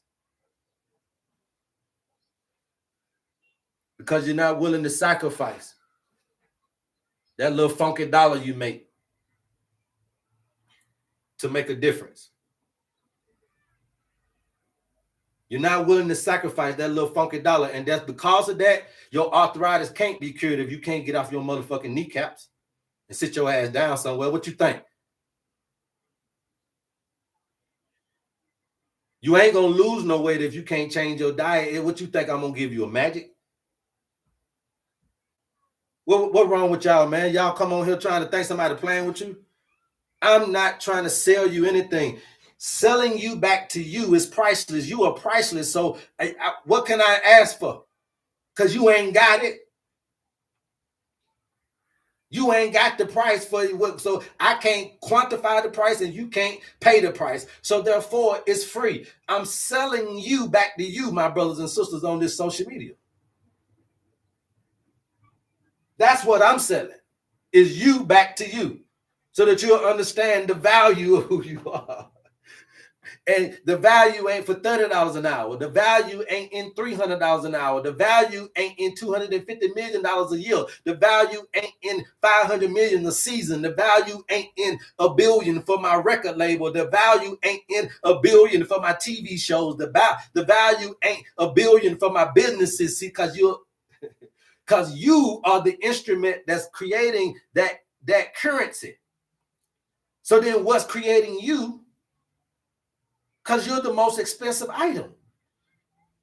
Because you're not willing to sacrifice that little funky dollar you make to make a difference. You're not willing to sacrifice that little funky dollar. And that's because of that, your arthritis can't be cured if you can't get off your motherfucking kneecaps and sit your ass down somewhere. What you think? You ain't going to lose no weight if you can't change your diet. What you think I'm going to give you, a magic? What wrong with y'all, man? Y'all come on here trying to think somebody playing with you? I'm not trying to sell you anything. Selling you back to you is priceless. You are priceless. So what can I ask for? Because you ain't got it. You ain't got the price for you. So I can't quantify the price and you can't pay the price. So therefore, it's free. I'm selling you back to you, my brothers and sisters, on this social media. That's what I'm selling, is you back to you, so that you'll understand the value of who you are. And the value ain't for $30 an hour. The value ain't in $300 an hour. The value ain't in $250 million a year. The value ain't in 500 million a season. The value ain't in $1 billion for my record label. The value ain't in $1 billion for my TV shows. The value ain't $1 billion for my businesses. See, because you are the instrument that's creating that currency. So then what's creating you? Because you're the most expensive item.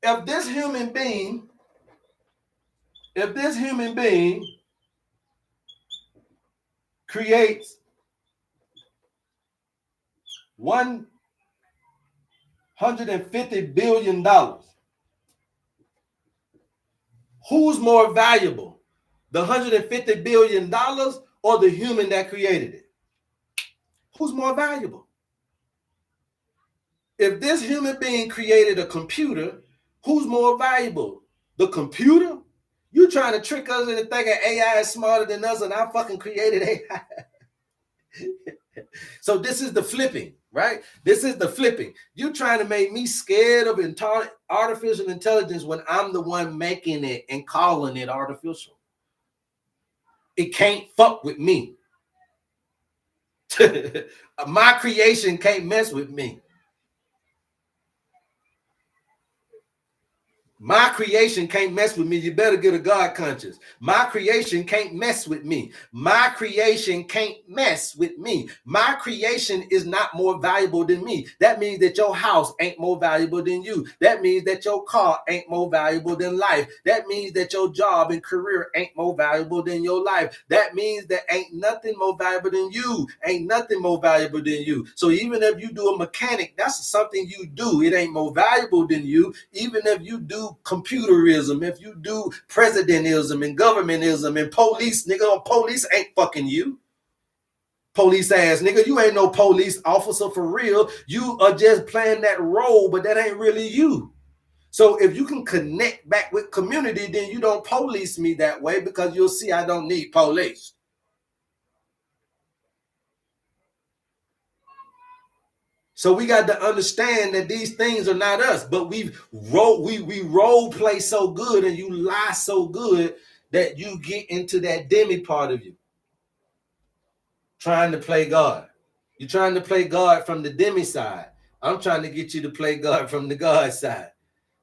If this human being creates $150 billion, who's more valuable? The $150 billion or the human that created it? Who's more valuable? If this human being created a computer, who's more valuable? The computer? You trying to trick us into thinking AI is smarter than us, and I fucking created AI. So this is the flipping, right? This is the flipping. You trying to make me scared of artificial intelligence when I'm the one making it and calling it artificial. It can't fuck with me. My creation can't mess with me. My creation can't mess with me. You better get a God conscious. My creation can't mess with me. My creation can't mess with me. My creation is not more valuable than me. That means that your house ain't more valuable than you. That means that your car ain't more valuable than life. That means that your job and career ain't more valuable than your life. That means that ain't nothing more valuable than you. Ain't nothing more valuable than you. So even if you do a mechanic, that's something you do. It ain't more valuable than you. Even if you do computerism, if you do presidentism and governmentism and police, nigga, police ain't fucking you. Police ass nigga, you ain't no police officer for real. You are just playing that role, but that ain't really you. So if you can connect back with community, then you don't police me that way, because you'll see I don't need police. So we got to understand that these things are not us, but we role play so good and you lie so good that you get into that demi part of you, trying to play God. You're trying to play God from the demi side. I'm trying to get you to play God from the God side.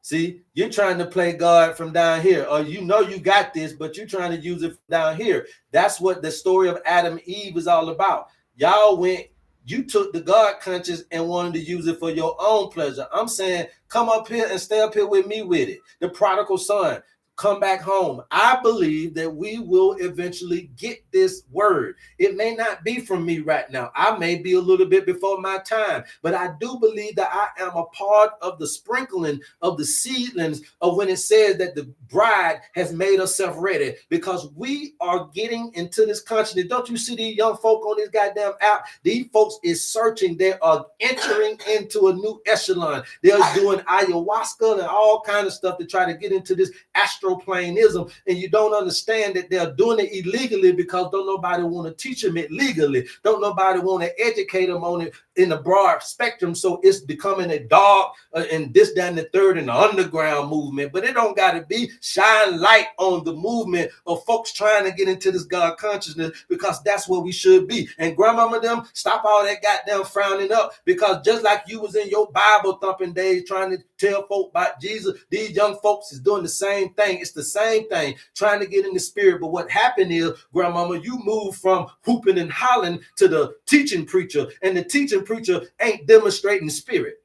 See, you're trying to play God from down here, or you know you got this, but you're trying to use it from down here. That's what the story of Adam and Eve is all about. Y'all went, you took the God conscious and wanted to use it for your own pleasure. I'm saying, come up here and stay up here with me with it. The prodigal son, come back home. I believe that we will eventually get this word. It may not be from me right now. I may be a little bit before my time, but I do believe that I am a part of the sprinkling of the seedlings of when it says that the bride has made herself ready, because we are getting into this consciousness. Don't you see these young folk on this goddamn app? These folks is searching. They are entering into a new echelon. They're doing ayahuasca and all kind of stuff to try to get into this astroplanism, and you don't understand that they're doing it illegally because don't nobody want to teach them it legally. Don't nobody want to educate them on it in the broad spectrum. So it's becoming a dark and this, that, and the third and the underground movement. But it don't got to be. Shine light on the movement of folks trying to get into this God consciousness, because that's where we should be. And grandmama them, stop all that goddamn frowning up, because just like you was in your Bible thumping days trying to tell folk about Jesus, these young folks is doing the same thing. It's the same thing, trying to get in the spirit. But what happened is, grandmama, you moved from whooping and hollering to the teaching preacher, and the teaching preacher ain't demonstrating spirit.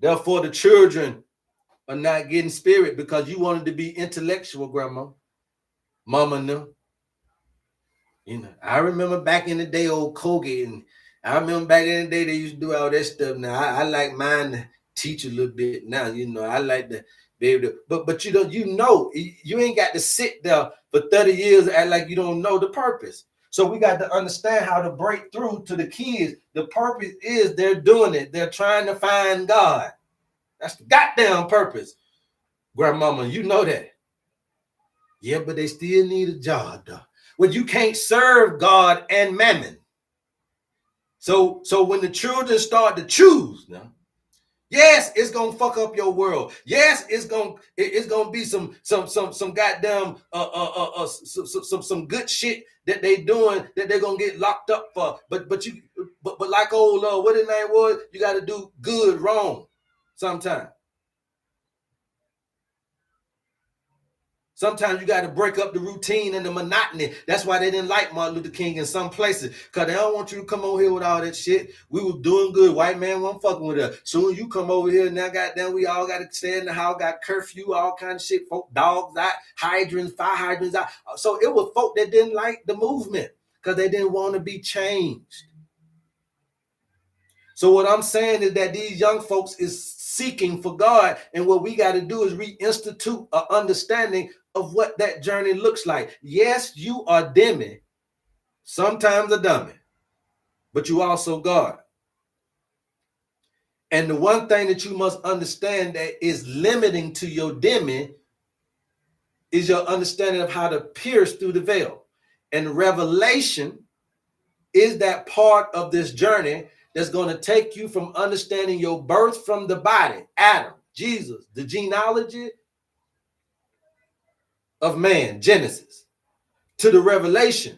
Therefore, the children are not getting spirit because you wanted to be intellectual, grandma. Mama knew. You know, I remember back in the day, old Colgate, and I remember back in the day they used to do all that stuff. Now I like mine to teach a little bit now. You know, I like to be able to, but you don't, you ain't got to sit there for 30 years and act like you don't know the purpose. So we got to understand how to break through to the kids. The purpose is they're doing it. They're trying to find God. That's the goddamn purpose. Grandmama, you know that. Yeah, but they still need a job, though. Well, you can't serve God and mammon. So when the children start to choose now, yes, it's gonna fuck up your world. Yes, it's gonna be some goddamn some good shit that they doing that they're gonna get locked up for. But like old what his name was, you got to do good wrong sometimes. Sometimes you got to break up the routine and the monotony. That's why they didn't like Martin Luther King in some places, because they don't want you to come over here with all that shit. We were doing good. White man wasn't fucking with us. Soon you come over here, now goddamn, we all got to stay in the house, got curfew, all kind of shit. Folk, dogs out, hydrants, fire hydrants out. So it was folk that didn't like the movement because they didn't want to be changed. So what I'm saying is that these young folks is seeking for God, and what we got to do is reinstitute an understanding of what that journey looks like. Yes, you are demi, sometimes a dummy, but you also God. And the one thing that you must understand that is limiting to your demi is your understanding of how to pierce through the veil. And revelation is that part of this journey that's going to take you from understanding your birth from the body, Adam, Jesus, the genealogy of man, Genesis, to the revelation,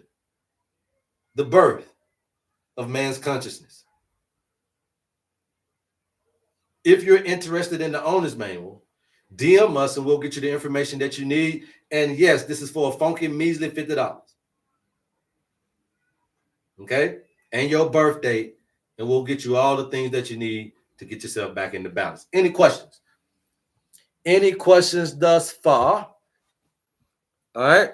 the birth of man's consciousness. If you're interested in the owner's manual, DM us and we'll get you the information that you need. And yes, this is for a funky measly $50. Okay? And your birth date, and we'll get you all the things that you need to get yourself back into balance. Any questions? Any questions thus far? All right.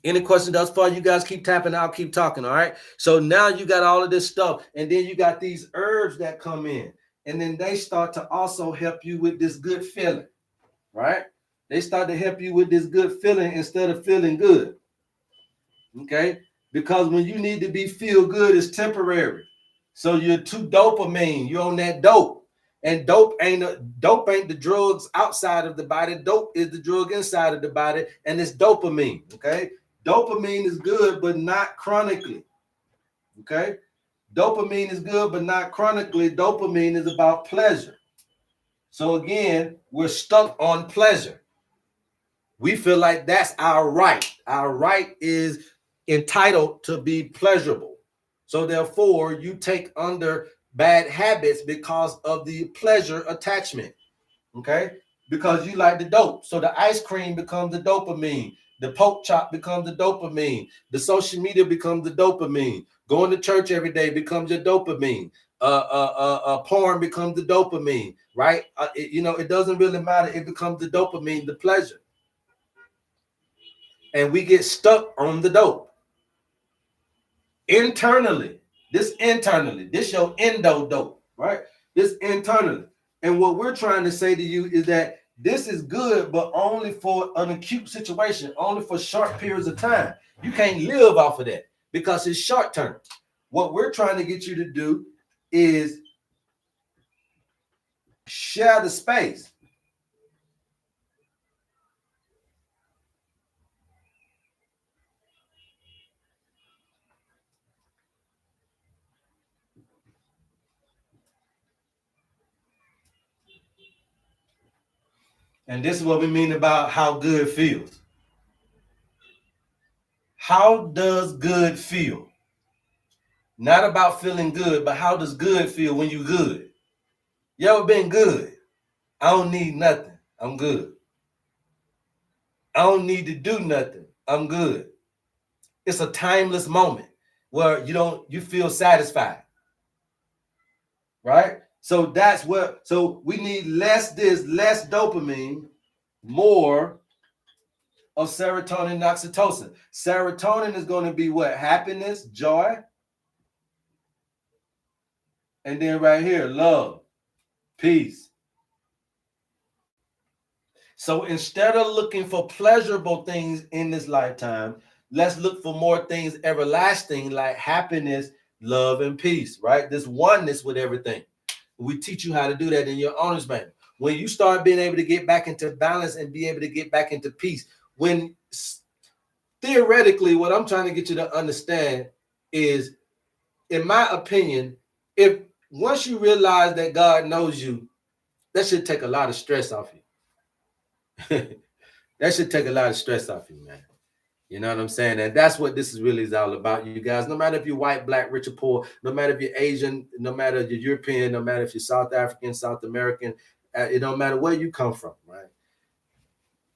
Any questions thus far? You guys keep tapping. I'll keep talking. All right. So now you got all of this stuff, and then you got these herbs that come in, and then they start to also help you with this good feeling, right? They start to help you with this good feeling instead of feeling good. Okay. Because when you need to be feel good, it's temporary. So you're too dopamine. You're on that dope. And dope ain't the drugs outside of the body. Dope is the drug inside of the body, and it's dopamine. Okay, dopamine is good, but not chronically. Okay, dopamine is good, but not chronically. Dopamine is about pleasure. So again, we're stuck on pleasure. We feel like that's our right. Our right is entitled to be pleasurable. So therefore, you take under bad habits because of the pleasure attachment. Okay, because you like the dope. So the ice cream becomes the dopamine. The pork chop becomes the dopamine. The social media becomes the dopamine. Going to church every day becomes your dopamine. Porn becomes the dopamine, right? It doesn't really matter. It becomes the dopamine, the pleasure. And we get stuck on the dope. Internally, this your endo dope, right? This internally. And what we're trying to say to you is that this is good, but only for an acute situation, only for short periods of time. You can't live off of that because it's short term. What we're trying to get you to do is share the space. And this is what we mean about how good feels. How does good feel? Not about feeling good, but how does good feel when you good? You ever been good? I don't need nothing. I'm good. I don't need to do nothing. I'm good. It's a timeless moment where you feel satisfied. Right? So that's what, so we need less dopamine, more of serotonin and oxytocin. Serotonin is going to be what? Happiness, joy. And then right here, love, peace. So instead of looking for pleasurable things in this lifetime, let's look for more things everlasting like happiness, love, and peace, right? This oneness with everything. We teach you how to do that in your owner's manual. When you start being able to get back into balance and be able to get back into peace, when theoretically, what I'm trying to get you to understand is, in my opinion, if once you realize that God knows you, that should take a lot of stress off you. That should take a lot of stress off you, man. You know what I'm saying? And that's what this is really is all about, you guys. No matter if you're white, black, rich, or poor, no matter if you're Asian, no matter if you're European, no matter if you're South African, South American, it don't matter where you come from, right?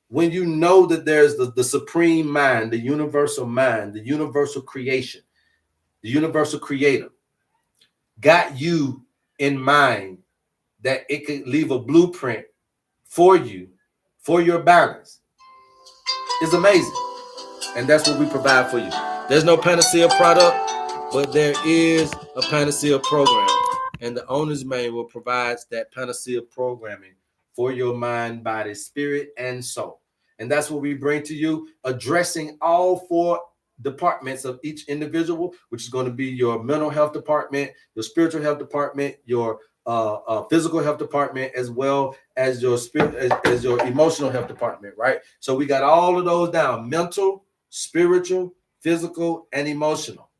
When you know that there's the supreme mind, the universal creation, the universal creator, got you in mind that it could leave a blueprint for you, for your balance, is amazing. And that's what we provide for you. There's no panacea product, but there is a panacea program. And the owner's manual provides that panacea programming for your mind, body, spirit, and soul. And that's what we bring to you, addressing all 4 departments of each individual, which is going to be your mental health department, your spiritual health department, your physical health department, as well as your spirit, as your emotional health department, right? So we got all of those down: mental, spiritual, physical, and emotional.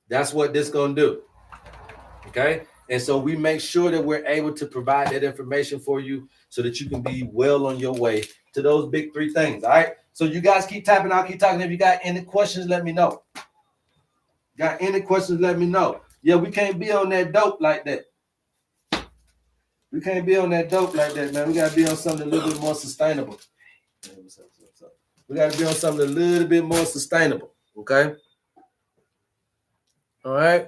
That's what this is going to do. Okay. And so we make sure that we're able to provide that information for you so that you can be well on your way to those big 3 things. All right. So you guys keep tapping. I'll keep talking. If you got any questions, let me know. Got any questions, let me know. Yeah, we can't be on that dope like that. We can't be on that dope like that, man. We gotta be on something a little bit more sustainable. We gotta be on something a little bit more sustainable. Okay. All right.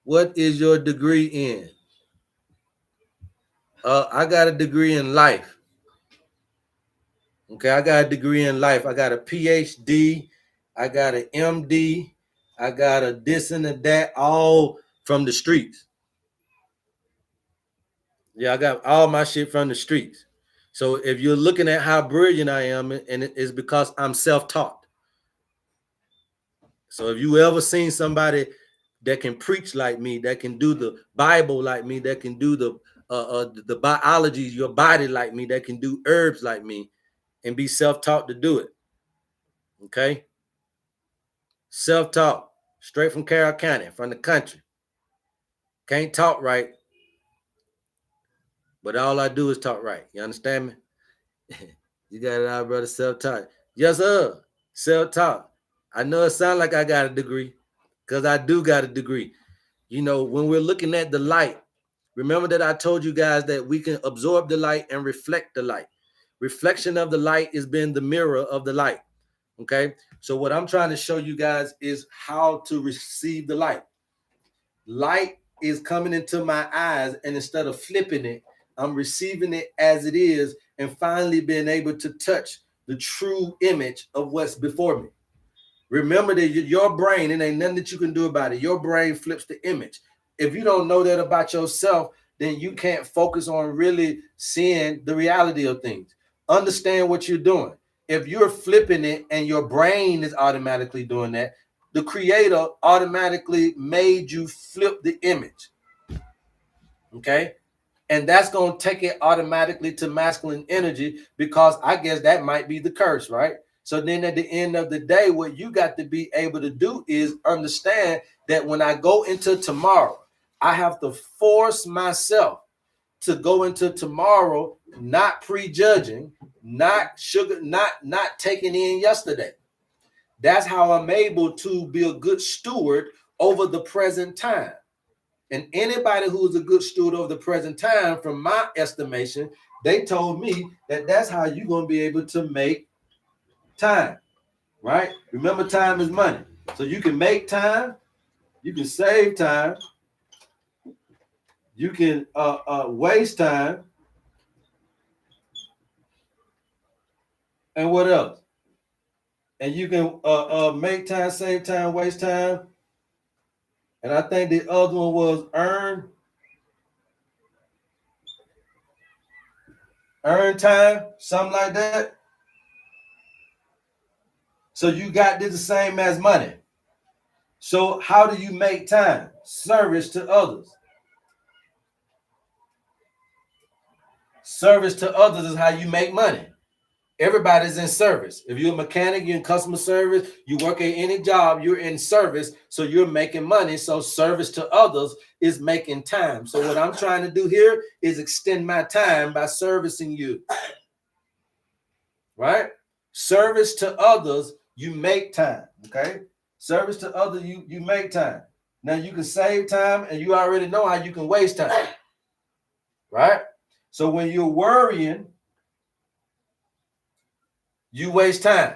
What is your degree in? I got a degree in life. Okay, I got a degree in life. I got a PhD. I got an MD. I got a this and a that, all from the streets. Yeah, I got all my shit from the streets. So if you're looking at how brilliant I am, and it's because I'm self-taught. So if you ever seen somebody that can preach like me, that can do the Bible like me, that can do the biology, your body like me, that can do herbs like me, and be self-taught to do it. Okay, self-taught, straight from Carroll County, from the country. Can't talk right, but all I do is talk right. You understand me? You got it out, brother. Self-taught. Yes, sir. Self-taught. I know it sounds like I got a degree, because I do got a degree. You know, when we're looking at the light, remember that I told you guys that we can absorb the light and reflect the light. Reflection of the light is being the mirror of the light. Okay. So what I'm trying to show you guys is how to receive the light. Light is coming into my eyes, and instead of flipping it, I'm receiving it as it is, and finally being able to touch the true image of what's before me. Remember that your brain, and ain't nothing that you can do about it. Your brain flips the image. If you don't know that about yourself, then you can't focus on really seeing the reality of things. Understand what you're doing. If you're flipping it and your brain is automatically doing that, the creator automatically made you flip the image. Okay? And that's going to take it automatically to masculine energy, because I guess that might be the curse, right? So then at the end of the day, what you got to be able to do is understand that when I go into tomorrow, I have to force myself to go into tomorrow not prejudging, not taking in yesterday. That's how I'm able to be a good steward over the present time. And anybody who's a good steward of the present time, from my estimation, they told me that that's how you're going to be able to make time, right? Remember, time is money. So you can make time, you can save time, you can waste time, and what else? And you can make time, save time, waste time. And I think the other one was earn time, something like that. So you got this the same as money. So how do you make time? Service to others. Service to others is how you make money. Everybody's in service. If you're a mechanic, you're in customer service, you work at any job, you're in service, so you're making money. So service to others is making time. So what I'm trying to do here is extend my time by servicing you. Right? Service to others, you make time. Okay? Service to others, you make time. Now you can save time, and you already know how you can waste time. Right? So when you're worrying, you waste time.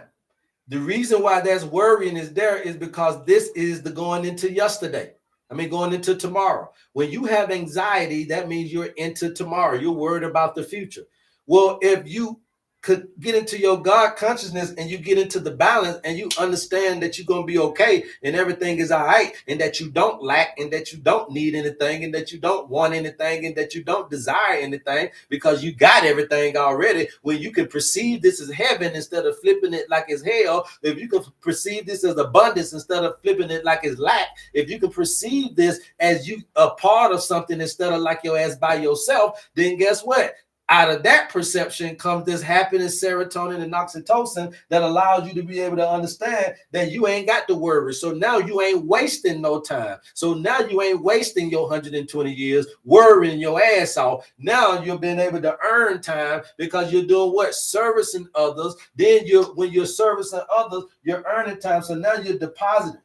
The reason why that's worrying is there is because this is the going into yesterday. Going into tomorrow. When you have anxiety, that means you're into tomorrow. You're worried about the future. Well, if you could get into your God consciousness and you get into the balance and you understand that you're going to be okay and everything is all right, and that you don't lack, and that you don't need anything, and that you don't want anything, and that you don't desire anything, because you got everything already. When you can perceive this as heaven instead of flipping it like it's hell, if you can perceive this as abundance instead of flipping it like it's lack, if you can perceive this as you a part of something instead of like your ass by yourself, then guess what? Out of that perception comes this happiness, serotonin, and oxytocin that allows you to be able to understand that you ain't got to worry. So now you ain't wasting no time. So now you ain't wasting your 120 years worrying your ass off. Now you're being able to earn time because you're doing what? Servicing others. Then when you're servicing others, you're earning time. So now you're depositing.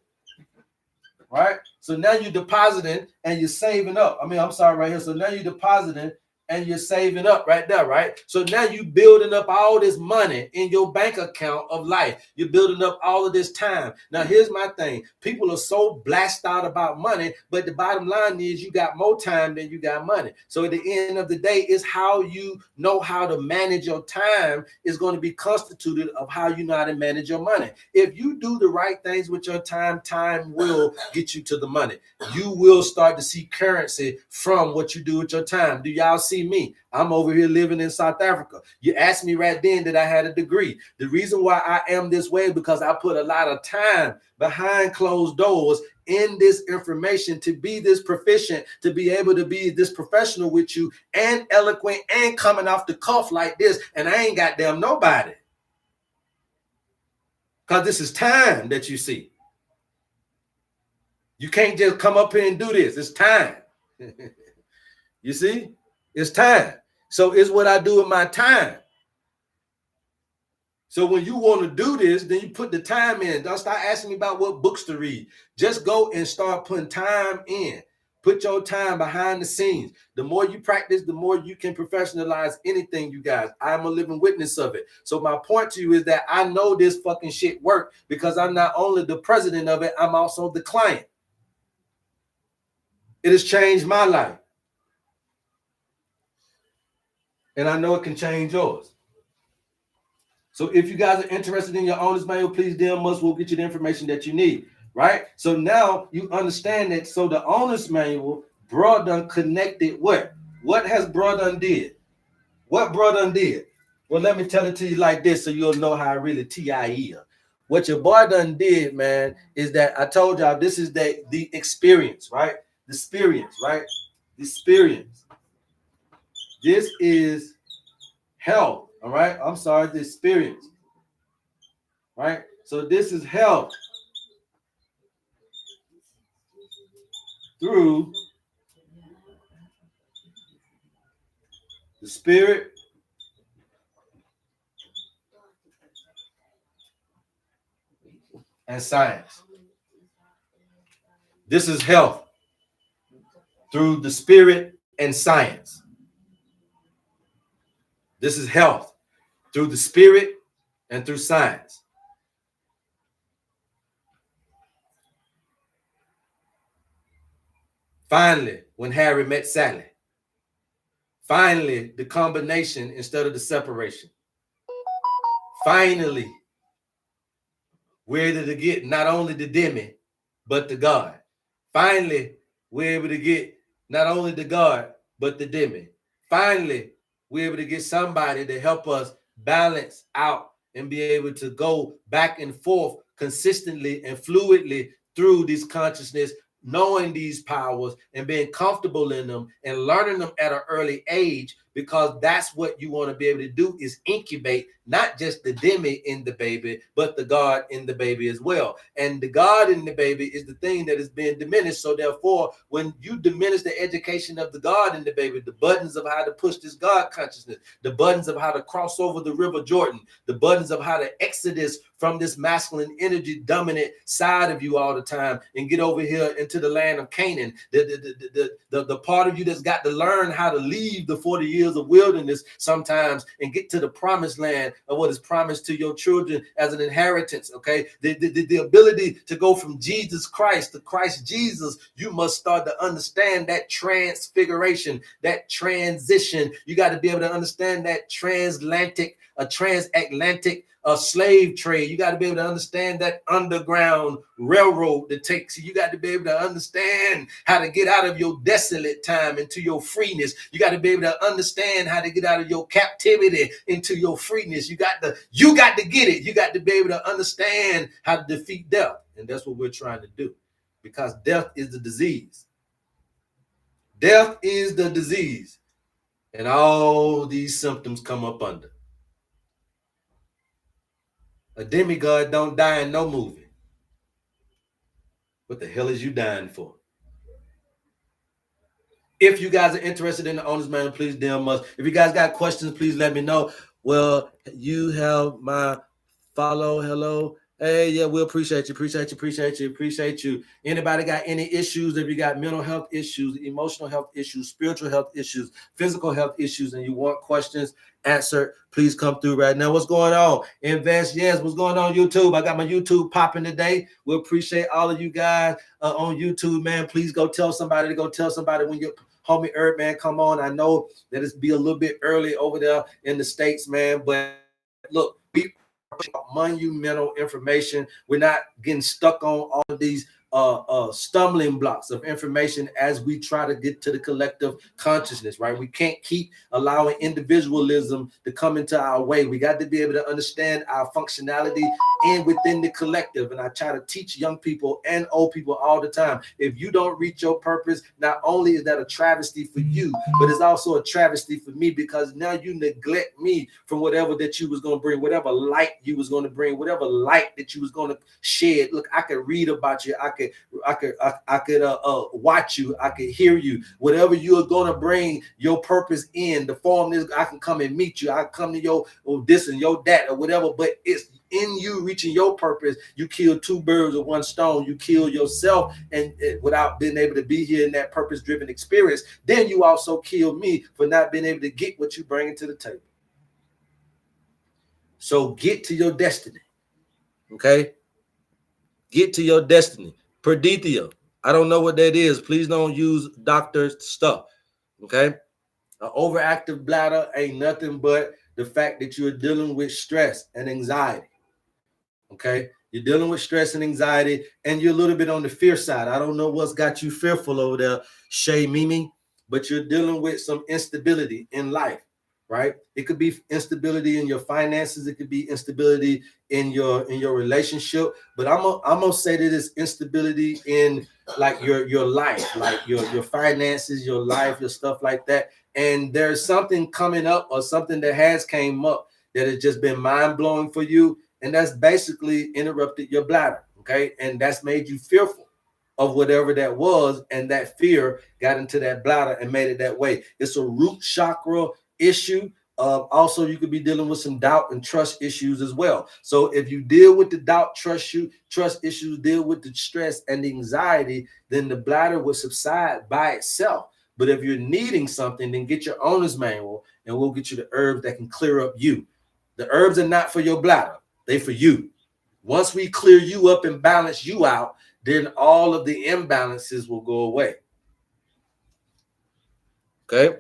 Right? So now you're depositing and you're saving up. I'm sorry, right here. So now you're depositing and you're saving up right there, right? So now you building up all this money in your bank account of life. You're building up all of this time. Now, here's my thing. People are so blasted out about money, but the bottom line is you got more time than you got money. So at the end of the day, it's how you know how to manage your time is going to be constituted of how you know how to manage your money. If you do the right things with your time, time will get you to the money. You will start to see currency from what you do with your time. Do y'all see me? I'm over here living in South Africa. You asked me right then that I had a degree. The reason why I am this way is because I put a lot of time behind closed doors in this information to be this proficient, to be able to be this professional with you and eloquent and coming off the cuff like this. And I ain't goddamn nobody. Because this is time that you see. You can't just come up here and do this. It's time. You see? It's time. So it's what I do with my time. So when you want to do this, then you put the time in. Don't start asking me about what books to read. Just go and start putting time in. Put your time behind the scenes. The more you practice, the more you can professionalize anything, you guys. I'm a living witness of it. So my point to you is that I know this fucking shit work because I'm not only the president of it, I'm also the client. It has changed my life. And I know it can change yours. So if you guys are interested in your owner's manual, please DM us. We'll get you the information that you need, right? So now you understand that. So the owner's manual, Bro done connected what? What has Bro done did? What Bro done did? Well, let me tell it to you like this so you'll know how really T.I.E. What your boy done did, man, is that I told y'all this is the experience, right? The experience, right? The experience. This is health. All right. I'm sorry, the experience. Right. So this is health through the spirit and science. This is health through the spirit and science. This is health through the spirit and through science. Finally, when Harry met Sally. Finally, the combination instead of the separation. Finally, we're able to get not only the Demi, but the God. Finally, we're able to get not only the God, but the Demi. Finally, we're able to get somebody to help us balance out and be able to go back and forth consistently and fluidly through this consciousness, knowing these powers and being comfortable in them and learning them at an early age, because that's what you want to be able to do is incubate not just the Demi in the baby, but the God in the baby as well. And the God in the baby is the thing that is being diminished. So therefore, when you diminish the education of the God in the baby, the buttons of how to push this God consciousness, the buttons of how to cross over the River Jordan, the buttons of how to exodus from this masculine energy dominant side of you all the time and get over here into the land of Canaan, the part of you that's got to learn how to leave the 40 years of wilderness sometimes and get to the promised land of what is promised to your children as an inheritance. Okay, the ability to go from Jesus Christ to Christ Jesus, you must start to understand that transfiguration, that transition. You got to be able to understand that transatlantic slave trade. You got to be able to understand that underground railroad that takes you. You got to be able to understand how to get out of your desolate time into your freeness. You got to be able to understand how to get out of your captivity into your freeness. You got to get it. You got to be able to understand how to defeat death. And that's what we're trying to do, because death is the disease. Death is the disease. And all these symptoms come up under. A demigod don't die in no movie. What the hell is you dying for? If you guys are interested in the owner's manual, please DM us. If you guys got questions, please let me know. Well, you have my follow. Hello. Hey, yeah, we appreciate you, appreciate you. Anybody got any issues? If you got mental health issues, emotional health issues, spiritual health issues, physical health issues, and you want questions answered, please come through right now. What's going on? Invest, yes. What's going on YouTube? I got my YouTube popping today. We appreciate all of you guys on YouTube, man. Please go tell somebody to go tell somebody when your homie HerbMan come on. I know that it's be a little bit early over there in the States, man, but look, we monumental information. We're not getting stuck on all of these stumbling blocks of information as we try to get to the collective consciousness, right? We can't keep allowing individualism to come into our way. We got to be able to understand our functionality and within the collective. And I try to teach young people and old people all the time. If you don't reach your purpose, not only is that a travesty for you, but it's also a travesty for me, because now you neglect me from whatever that you was going to bring, whatever light you was going to bring, whatever light that you was going to shed. Look, I could read about you. I could watch you. I could hear you. Whatever you are going to bring your purpose in, the form is I can come and meet you. I come to your this and your that or whatever, but it's in you reaching your purpose. You kill two birds with one stone. You kill yourself and without being able to be here in that purpose-driven experience. Then you also kill me for not being able to get what you bring to the table. So get to your destiny. Okay? Get to your destiny. Perdithia. I don't know what that is. Please don't use doctor's stuff. Okay? An overactive bladder ain't nothing but the fact that you're dealing with stress and anxiety. Okay? You're dealing with stress and anxiety, and you're a little bit on the fear side. I don't know what's got you fearful over there, Shay Mimi, but you're dealing with some instability in life, right? It could be instability in your finances. It could be instability in your relationship. But I'm gonna say that it's instability in like your life, like your finances, your life, your stuff like that. And there's something coming up or something that has came up that has just been mind-blowing for you. And that's basically interrupted your bladder, okay? And that's made you fearful of whatever that was, and that fear got into that bladder and made it that way. It's a root chakra issue. Also, you could be dealing with some doubt and trust issues as well. So if you deal with the doubt, trust issues, deal with the stress and the anxiety, then the bladder will subside by itself. But if you're needing something, then get your owner's manual, and we'll get you the herbs that can clear up you. The herbs are not for your bladder. They for you. Once we clear you up and balance you out, then all of the imbalances will go away. Okay.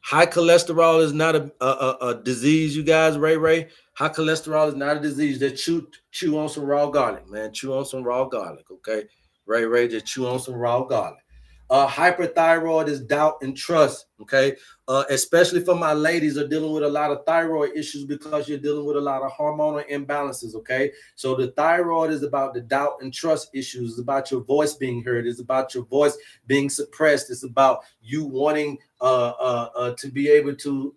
High cholesterol is not a disease, you guys. Ray. High cholesterol is not a disease. That chew on some raw garlic, man. Chew on some raw garlic. Okay. Ray, just chew on some raw garlic. Hyperthyroid is doubt and trust, okay? Especially for my ladies are dealing with a lot of thyroid issues because you're dealing with a lot of hormonal imbalances, okay? So the thyroid is about the doubt and trust issues. It's about your voice being heard. It's about your voice being suppressed. It's about you wanting to be able to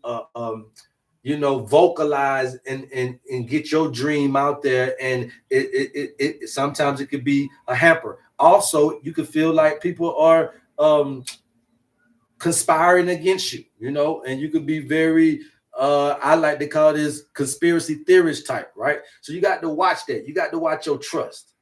vocalize and get your dream out there. And it sometimes it could be a hamper. Also, you could feel like people are conspiring against you, and you could be very I like to call this conspiracy theorist type, right? So you got to watch that. You got to watch your trust.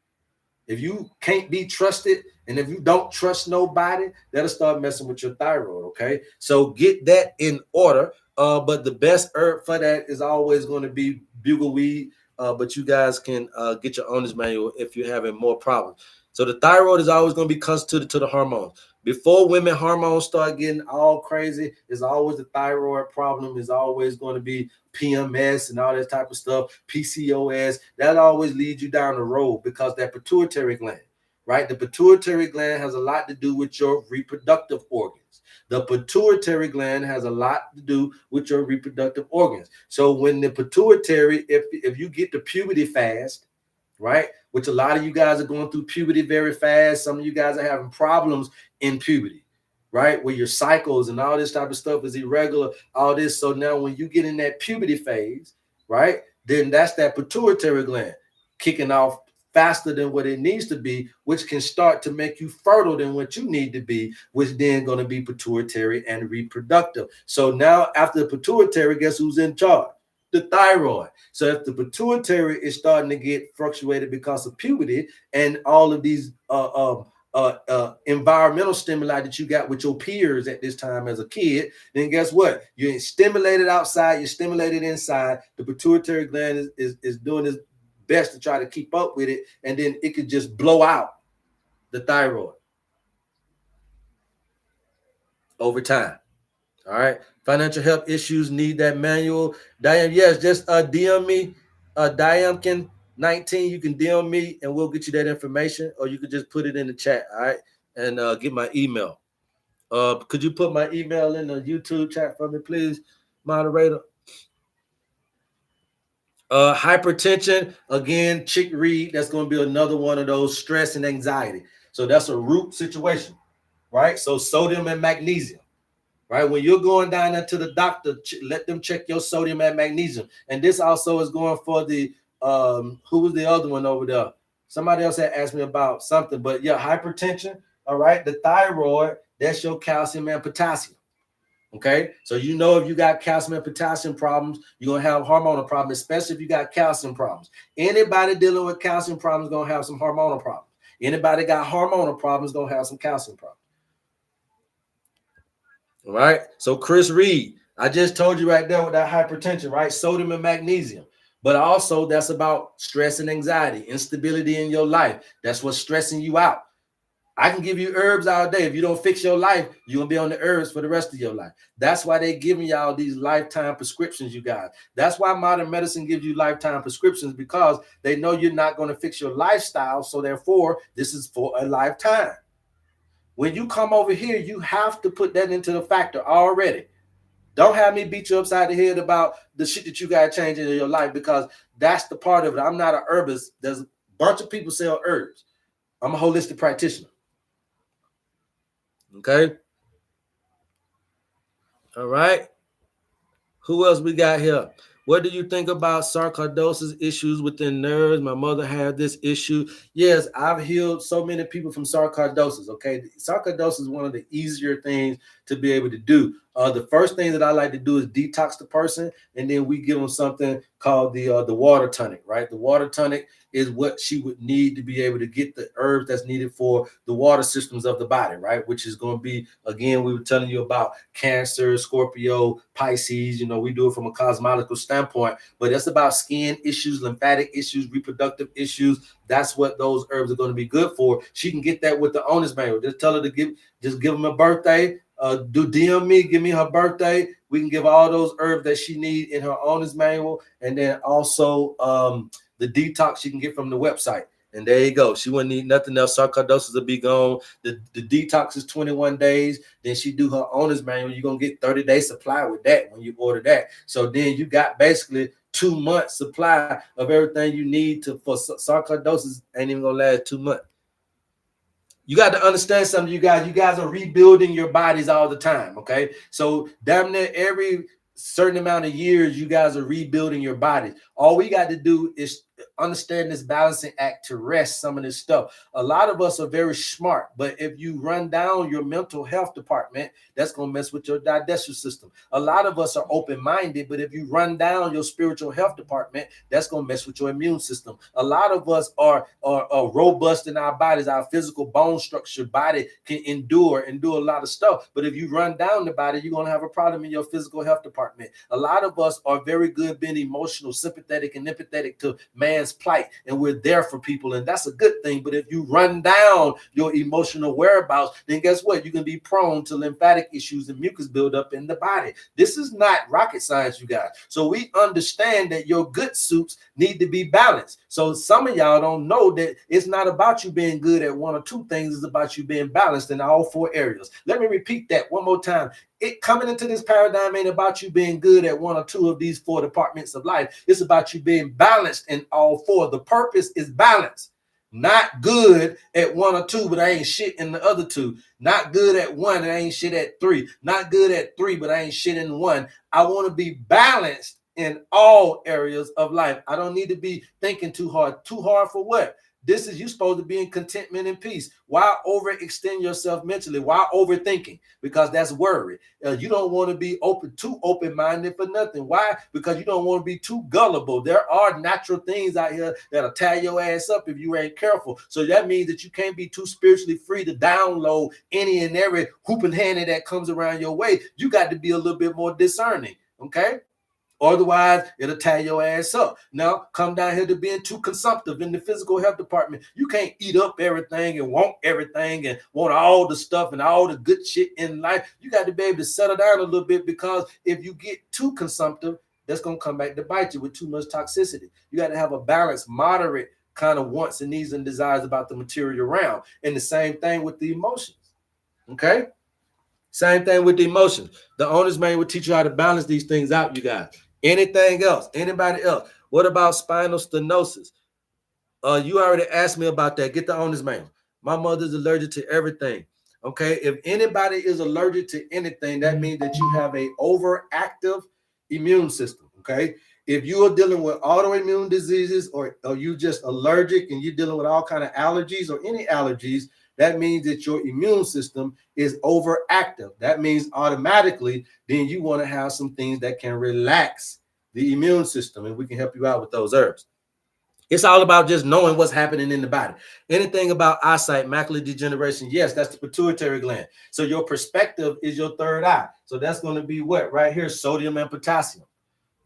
If you can't be trusted, and if you don't trust nobody, that'll start messing with your thyroid, okay? So get that in order. But the best herb for that is always going to be bugleweed. But you guys can get your owner's manual if you're having more problems. So the thyroid is always going to be constituted to the hormones. Before women hormones start getting all crazy, it's always the thyroid problem. Is always going to be PMS and all that type of stuff, PCOS. That always leads you down the road because that pituitary gland, right? The pituitary gland has a lot to do with your reproductive organs. The pituitary gland has a lot to do with your reproductive organs. So when the pituitary, if you get to puberty fast, right? Which a lot of you guys are going through puberty very fast. Some of you guys are having problems in puberty, right? Where your cycles and all this type of stuff is irregular, all this. So now when you get in that puberty phase, right, then that's that pituitary gland kicking off faster than what it needs to be, which can start to make you fertile than what you need to be, which then going to be pituitary and reproductive. So now after the pituitary, guess who's in charge? The thyroid. So if the pituitary is starting to get fluctuated because of puberty and all of these environmental stimuli that you got with your peers at this time as a kid, then guess what? You're stimulated outside, you're stimulated inside. The pituitary gland is doing its best to try to keep up with it, and then it could just blow out the thyroid over time. All right. Financial health issues need that manual. Diane, yes, just DM me, Diamkin19. You can DM me and we'll get you that information, or you could just put it in the chat. All right. And get my email. Could you put my email in the YouTube chat for me, please, moderator? Hypertension, again, Chick Reed, that's going to be another one of those stress and anxiety. So that's a root situation, right? So sodium and magnesium. Right, when you're going down there to the doctor, let them check your sodium and magnesium. And this also is going for the who was the other one over there? Somebody else had asked me about something, but yeah, hypertension. All right, the thyroid, that's your calcium and potassium. Okay, so you know if you got calcium and potassium problems, you're gonna have hormonal problems, especially if you got calcium problems. Anybody dealing with calcium problems is gonna have some hormonal problems. Anybody got hormonal problems is gonna have some calcium problems. All right. So Chris Reed, I just told you right there with that hypertension, right? Sodium and magnesium. But also that's about stress and anxiety, instability in your life. That's what's stressing you out. I can give you herbs all day. If you don't fix your life, you're going to be on the herbs for the rest of your life. That's why they're giving y'all these lifetime prescriptions, you guys. That's why modern medicine gives you lifetime prescriptions, because they know you're not going to fix your lifestyle. So therefore, this is for a lifetime. When you come over here, you have to put that into the factor already. Don't have me beat you upside the head about the shit that you got to change in your life, because that's the part of it. I'm not an herbist. There's a bunch of people sell herbs. I'm a holistic practitioner. Okay. All right. Who else we got here? What do you think about sarcoidosis issues within nerves? My mother had this issue. Yes, I've healed so many people from sarcoidosis. Okay, sarcoidosis is one of the easier things to be able to do. The first thing that I like to do is detox the person, and then we give them something called the water tonic. Right, the water tonic is what she would need to be able to get the herbs that's needed for the water systems of the body. Right, which is going to be, again, we were telling you about Cancer, Scorpio, Pisces. You know, we do it from a cosmological standpoint, but that's about skin issues, lymphatic issues, reproductive issues. That's what those herbs are going to be good for. She can get that with the owner's manual. Just tell her to give them a birthday. Do DM me, give me her birthday. We can give all those herbs that she needs in her owner's manual, and then also the detox she can get from the website. And there you go. She wouldn't need nothing else. Sarcoidosis will be gone. The detox is 21 days. Then she do her owner's manual. You're going to get 30-day supply with that when you order that. So then you got basically 2 months supply of everything you need for sarcoidosis. Ain't even going to last 2 months. You got to understand something, you guys. You guys are rebuilding your bodies all the time, okay? So damn near every certain amount of years, you guys are rebuilding your bodies. All we got to do is understand this balancing act to rest some of this stuff. A lot of us are very smart, but if you run down your mental health department, that's going to mess with your digestive system. A lot of us are open-minded, but if you run down your spiritual health department, that's going to mess with your immune system. A lot of us are robust in our bodies. Our physical bone structure, body can endure and do a lot of stuff. But if you run down the body, you're going to have a problem in your physical health department. A lot of us are very good being emotional, sympathetic, and empathetic to man's plight, and we're there for people, and that's a good thing. But if you run down your emotional whereabouts, then guess what? You can be prone to lymphatic issues and mucus buildup in the body. This is not rocket science, you guys. So we understand that your good suits need to be balanced. So some of y'all don't know that it's not about you being good at one or two things. It's about you being balanced in all 4 areas. Let me repeat that one more time. It coming into this paradigm ain't about you being good at one or two of these 4 departments of life. It's about you being balanced in all 4. The purpose is balance. Not good at 1 or 2, but I ain't shit in the other 2. Not good at 1 and I ain't shit at 3. Not good at 3, but I ain't shit in 1. I want to be balanced in all areas of life. I don't need to be thinking too hard. Too hard for what? This is you supposed to be in contentment and peace. Why overextend yourself mentally? Why overthinking? Because that's worry. You don't want to be too open-minded for nothing. Why? Because you don't want to be too gullible. There are natural things out here that'll tie your ass up if you ain't careful. So that means that you can't be too spiritually free to download any and every hooping handy that comes around your way. You got to be a little bit more discerning. Okay. Otherwise, it'll tie your ass up. Now, come down here to being too consumptive in the physical health department. You can't eat up everything and want everything and want all the stuff and all the good shit in life. You got to be able to settle down a little bit, because if you get too consumptive, that's going to come back to bite you with too much toxicity. You got to have a balanced, moderate kind of wants and needs and desires about the material realm. And the same thing with the emotions. Okay? Same thing with the emotions. The owner's manual will teach you how to balance these things out, you guys. Anything else? Anybody else? What about spinal stenosis? You already asked me about that. Get the owner's manual. My mother's allergic to everything. Okay, if anybody is allergic to anything, that means that you have a overactive immune system. Okay, if you are dealing with autoimmune diseases, or you just allergic and you're dealing with all kind of allergies or any allergies, that means that your immune system is overactive. That means automatically then you want to have some things that can relax the immune system, and we can help you out with those herbs. It's all about just knowing what's happening in the body. Anything about eyesight, macular degeneration, yes, that's the pituitary gland. So your perspective is your third eye. So that's going to be what? Right here, sodium and potassium.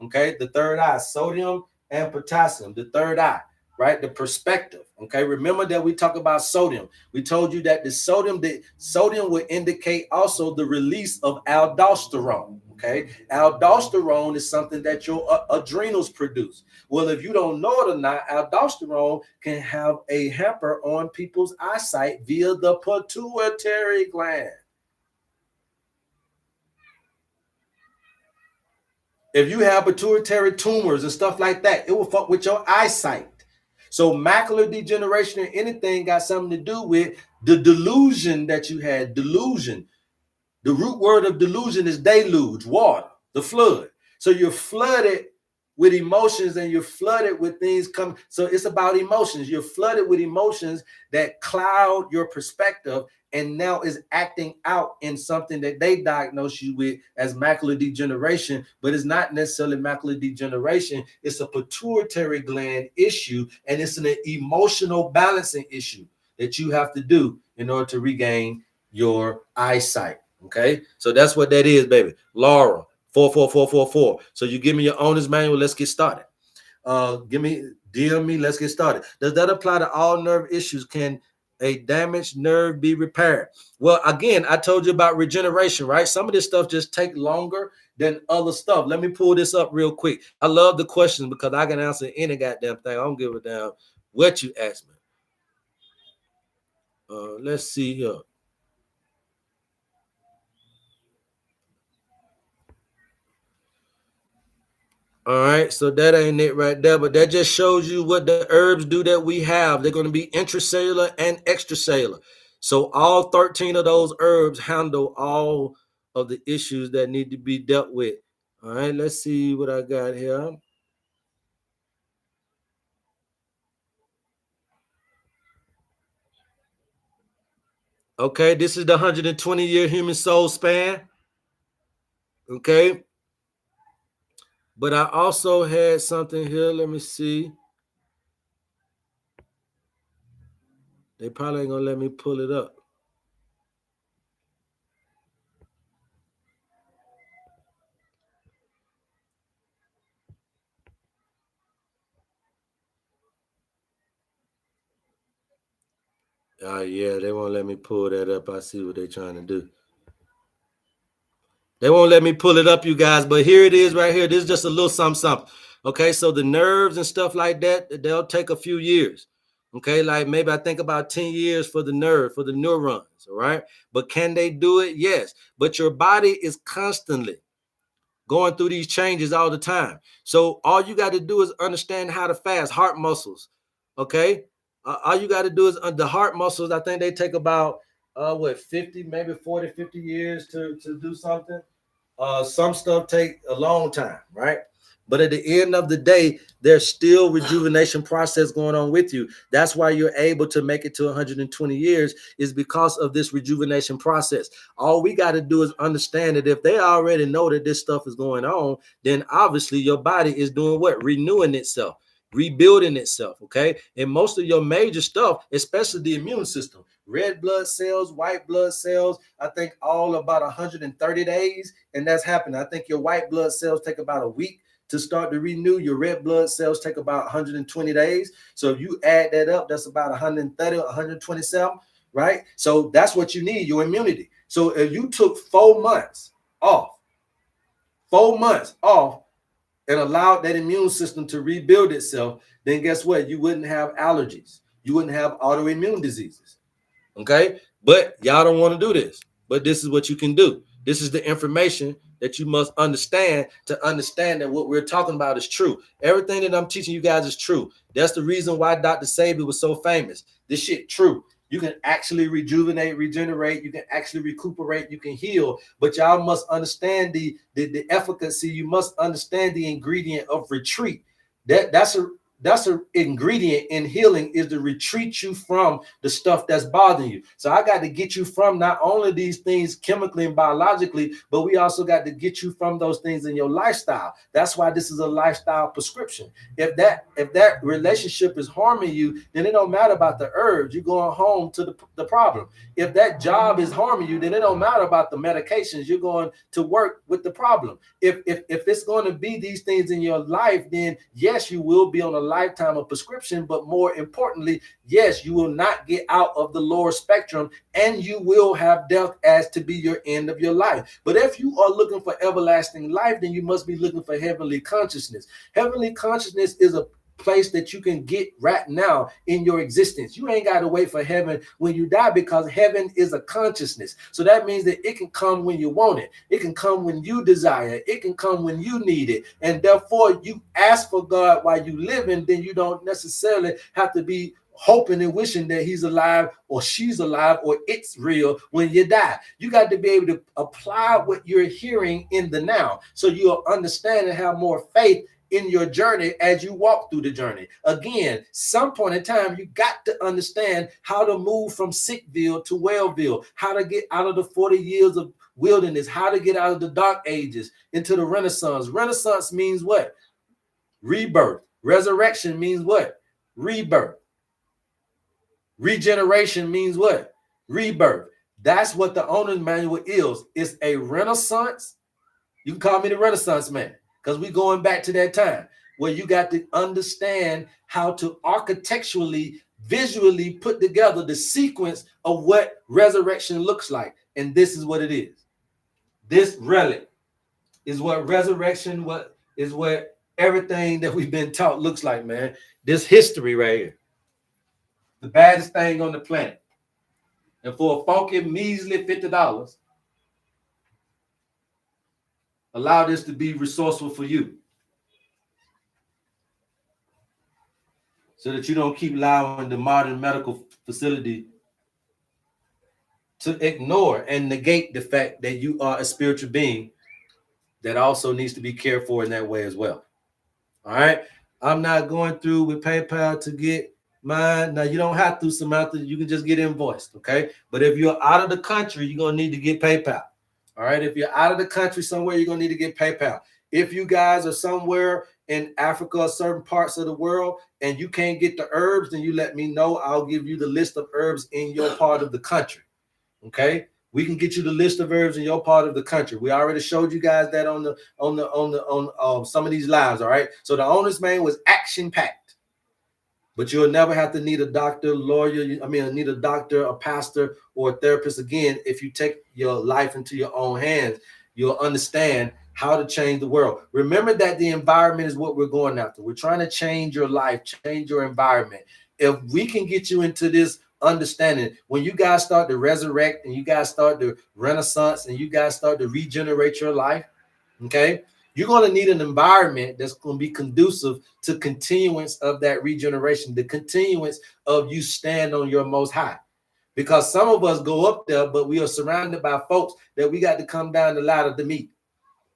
Okay, the third eye, sodium and potassium, the third eye, right? The perspective. Okay, remember that we talk about sodium. We told you that the sodium would indicate also the release of aldosterone. Okay, aldosterone is something that your adrenals produce. Well, if you don't know it or not, aldosterone can have a hamper on people's eyesight via the pituitary gland. If you have pituitary tumors and stuff like that, it will fuck with your eyesight. So macular degeneration or anything got something to do with the delusion that you had. Delusion. The root word of delusion is deluge, water, the flood. So you're flooded with emotions and you're flooded with things coming. So it's about emotions. You're flooded with emotions that cloud your perspective and now is acting out in something that they diagnose you with as macular degeneration, but it's not necessarily macular degeneration. It's a pituitary gland issue, and it's an emotional balancing issue that you have to do in order to regain your eyesight. Okay, so that's what that is, baby. Laura, 44444. So you give me your owner's manual. Let's get started. DM me. Let's get started. Does that apply to all nerve issues? Can a damaged nerve be repaired? Well, again, I told you about regeneration, right? Some of this stuff just take longer than other stuff. Let me pull this up real quick. I love the questions because I can answer any goddamn thing. I don't give a damn what you ask me. Let's see here. All right, so that ain't it right there, but that just shows you what the herbs do that we have. They're going to be intracellular and extracellular. So all 13 of those herbs handle all of the issues that need to be dealt with. All right, let's see what I got here. Okay, this is the 120-year human soul span. Okay. But I also had something here. Let me see. They probably ain't gonna let me pull it up. Yeah, they won't let me pull that up. I see what they're trying to do. They won't let me pull it up, you guys, but here it is right here. This is just a little something. Okay, so the nerves and stuff like that, they'll take a few years. Okay, like maybe I think about 10 years for the nerve, for the neurons, all right? But can they do it? Yes. But your body is constantly going through these changes all the time. So all you got to do is understand how to fast heart muscles. Okay, all you got to do is the heart muscles. I think they take about 50, maybe 40, 50 years to do something. Some stuff take a long time, right? But at the end of the day, there's still rejuvenation process going on with you. That's why you're able to make it to 120 years, is because of this rejuvenation process. All we got to do is understand that if they already know that this stuff is going on, then obviously your body is doing what? Renewing itself, rebuilding itself. Okay. And most of your major stuff, especially the immune system, red blood cells, white blood cells, I think all about 130 days. And that's happening. I think your white blood cells take about a week to start to renew. Your red blood cells take about 120 days. So if you add that up, that's about 130, 127, right? So that's what you need, your immunity. So if you took 4 months off, 4 months off, and allowed that immune system to rebuild itself, then guess what? You wouldn't have allergies. You wouldn't have autoimmune diseases. Okay? But y'all don't want to do this. But this is what you can do. This is the information that you must understand to understand that what we're talking about is true. Everything that I'm teaching you guys is true. That's the reason why Dr. Sabi was so famous. This shit true. You can actually rejuvenate, regenerate. You can actually recuperate. You can heal. But y'all must understand the efficacy. You must understand the ingredient of retreat. That's an ingredient in healing, is to retreat you from the stuff that's bothering you. So I got to get you from not only these things chemically and biologically, but we also got to get you from those things in your lifestyle. That's why this is a lifestyle prescription. If that relationship is harming you, then it don't matter about the herbs. You're going home to the problem. If that job is harming you, then it don't matter about the medications. You're going to work with the problem. If it's going to be these things in your life, then yes, you will be on a lifetime of prescription, but more importantly, yes, you will not get out of the lower spectrum, and you will have death as to be your end of your life. But if you are looking for everlasting life, then you must be looking for heavenly consciousness. Heavenly consciousness is a place that you can get right now in your existence. You ain't got to wait for heaven when you die, because heaven is a consciousness. So that means that it can come when you want it. It can come when you desire it. It can come when you need it. And therefore, you ask for God while you living, then you don't necessarily have to be hoping and wishing that he's alive or she's alive or it's real when you die. You got to be able to apply what you're hearing in the now, so you'll understand and have more faith in your journey as you walk through the journey. Again, some point in time, you got to understand how to move from Sickville to Wellville, how to get out of the 40 years of wilderness, how to get out of the dark ages into the Renaissance. Renaissance means what? Rebirth. Resurrection means what? Rebirth. Regeneration means what? Rebirth. That's what the owner's manual is. It's a renaissance. You can call me the Renaissance man, because we're going back to that time where you got to understand how to architecturally, visually put together the sequence of what resurrection looks like. And this is what it is. This relic is what resurrection, what everything that we've been taught looks like, man. This history right here. The baddest thing on the planet. And for a funky, measly $50, allow this to be resourceful for you, so that you don't keep allowing the modern medical facility to ignore and negate the fact that you are a spiritual being that also needs to be cared for in that way as well. All right. I'm not going through with PayPal to get mine. Now, you don't have to, Samantha. You can just get invoiced. Okay. But if you're out of the country, you're going to need to get PayPal. All right. If you're out of the country somewhere, you're going to need to get PayPal. If you guys are somewhere in Africa or certain parts of the world and you can't get the herbs, then you let me know. I'll give you the list of herbs in your part of the country. Okay. We can get you the list of herbs in your part of the country. We already showed you guys that on some of these lives. All right. So the owner's manual was action packed, but you'll never have to need a doctor, need a doctor, a pastor, or a therapist again. If you take your life into your own hands, you'll understand how to change the world. Remember that the environment is what we're going after. We're trying to change your life, change your environment. If we can get you into this understanding, when you guys start to resurrect and you guys start to renaissance and you guys start to regenerate your life, okay, you're going to need an environment that's going to be conducive to continuance of that regeneration, the continuance of you stand on your most high. Because some of us go up there, but we are surrounded by folks that we got to come down the ladder to meet.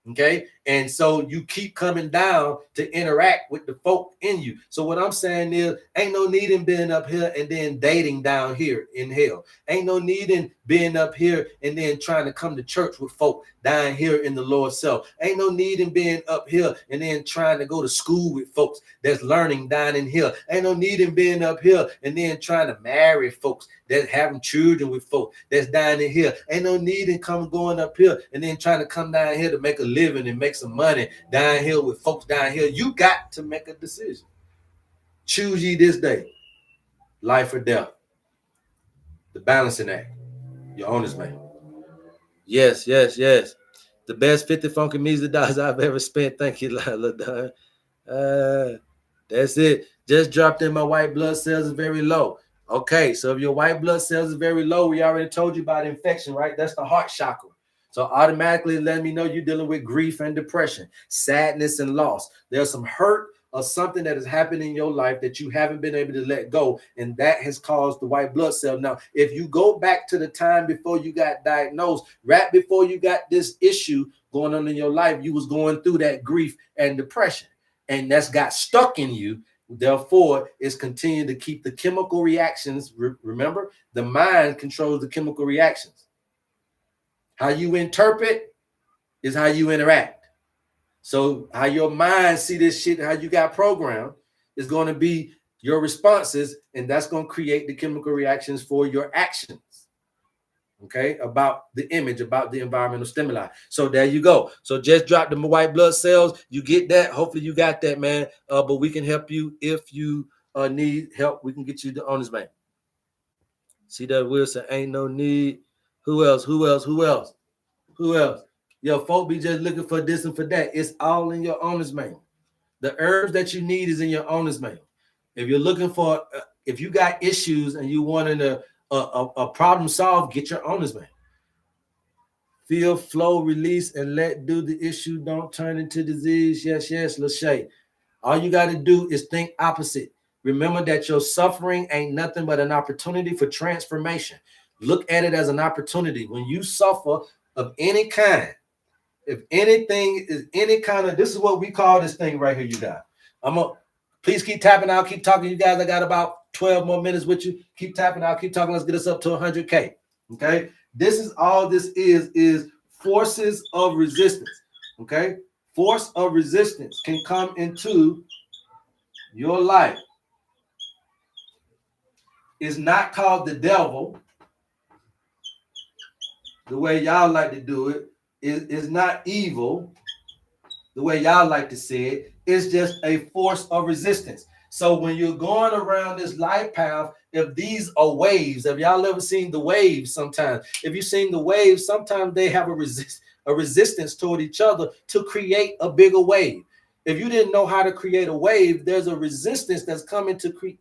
Okay, and so you keep coming down to interact with the folk in you. So what I'm saying is, ain't no need in being up here and then dating down here in hell. Ain't no need in being up here and then trying to come to church with folk down here in the Lord's self. Ain't no need in being up here and then trying to go to school with folks that's learning down in here. Ain't no need in being up here and then trying to marry folks that's having children with folks that's down in here. Ain't no need in going up here and then trying to come down here to make a living and make some money down here with folks down here. You got to make a decision. Choose ye this day, life or death. The balancing act. Your owner's man. Yes. The best 50 funky music dollars I've ever spent. Thank you, Lila. That's it. Just dropped in. My white blood cells is very low. Okay, so if your white blood cells is very low, we already told you about infection, right? That's the heart chakra. So automatically let me know you're dealing with grief and depression, sadness and loss. There's some hurt or something that has happened in your life that you haven't been able to let go, and that has caused the white blood cell. Now, if you go back to the time before you got diagnosed, right before you got this issue going on in your life, you was going through that grief and depression, and that's got stuck in you. Therefore, it's continuing to keep the chemical reactions. Remember, the mind controls the chemical reactions. How you interpret is how you interact. So how your mind see this shit, how you got programmed, is going to be your responses, and that's going to create the chemical reactions for your actions. Okay, about the image, about the environmental stimuli. So there you go. So just drop the white blood cells. You get that. Hopefully you got that, man. But we can help you if you need help. We can get you the owner's man. See that Wilson? Ain't no need. Who else? Your folk be just looking for this and for that. It's all in your owner's manual. The herbs that you need is in your owner's manual. If you're looking for, if you got issues and you wanting a problem solved, get your owner's manual. Feel, flow, release, and let do. The issue don't turn into disease. Yes, Lachey. All you got to do is think opposite. Remember that your suffering ain't nothing but an opportunity for transformation. Look at it as an opportunity. When you suffer of any kind, if anything is any kind of, this is what we call this thing right here, you guys. Please keep tapping out, keep talking, you guys. I got about 12 more minutes with you. Keep tapping out, keep talking. Let's get us up to 100K. Okay, this is all this is forces of resistance. Okay, force of resistance can come into your life. It's not called the devil, the way y'all like to do it. It's not evil, the way y'all like to say it. It's just a force of resistance. So when you're going around this life path, if these are waves, have y'all ever seen the waves sometimes? If you've seen the waves, sometimes they have a resistance toward each other to create a bigger wave. If you didn't know how to create a wave, there's a resistance that's coming to create.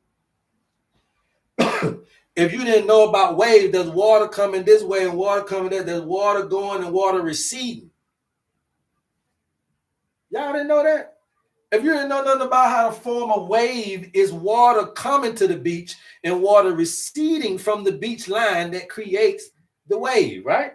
If you didn't know about waves, there's water coming this way and water coming there. There's water going and water receding. Y'all didn't know that? If you didn't know nothing about how to form a wave, is water coming to the beach and water receding from the beach line that creates the wave, right?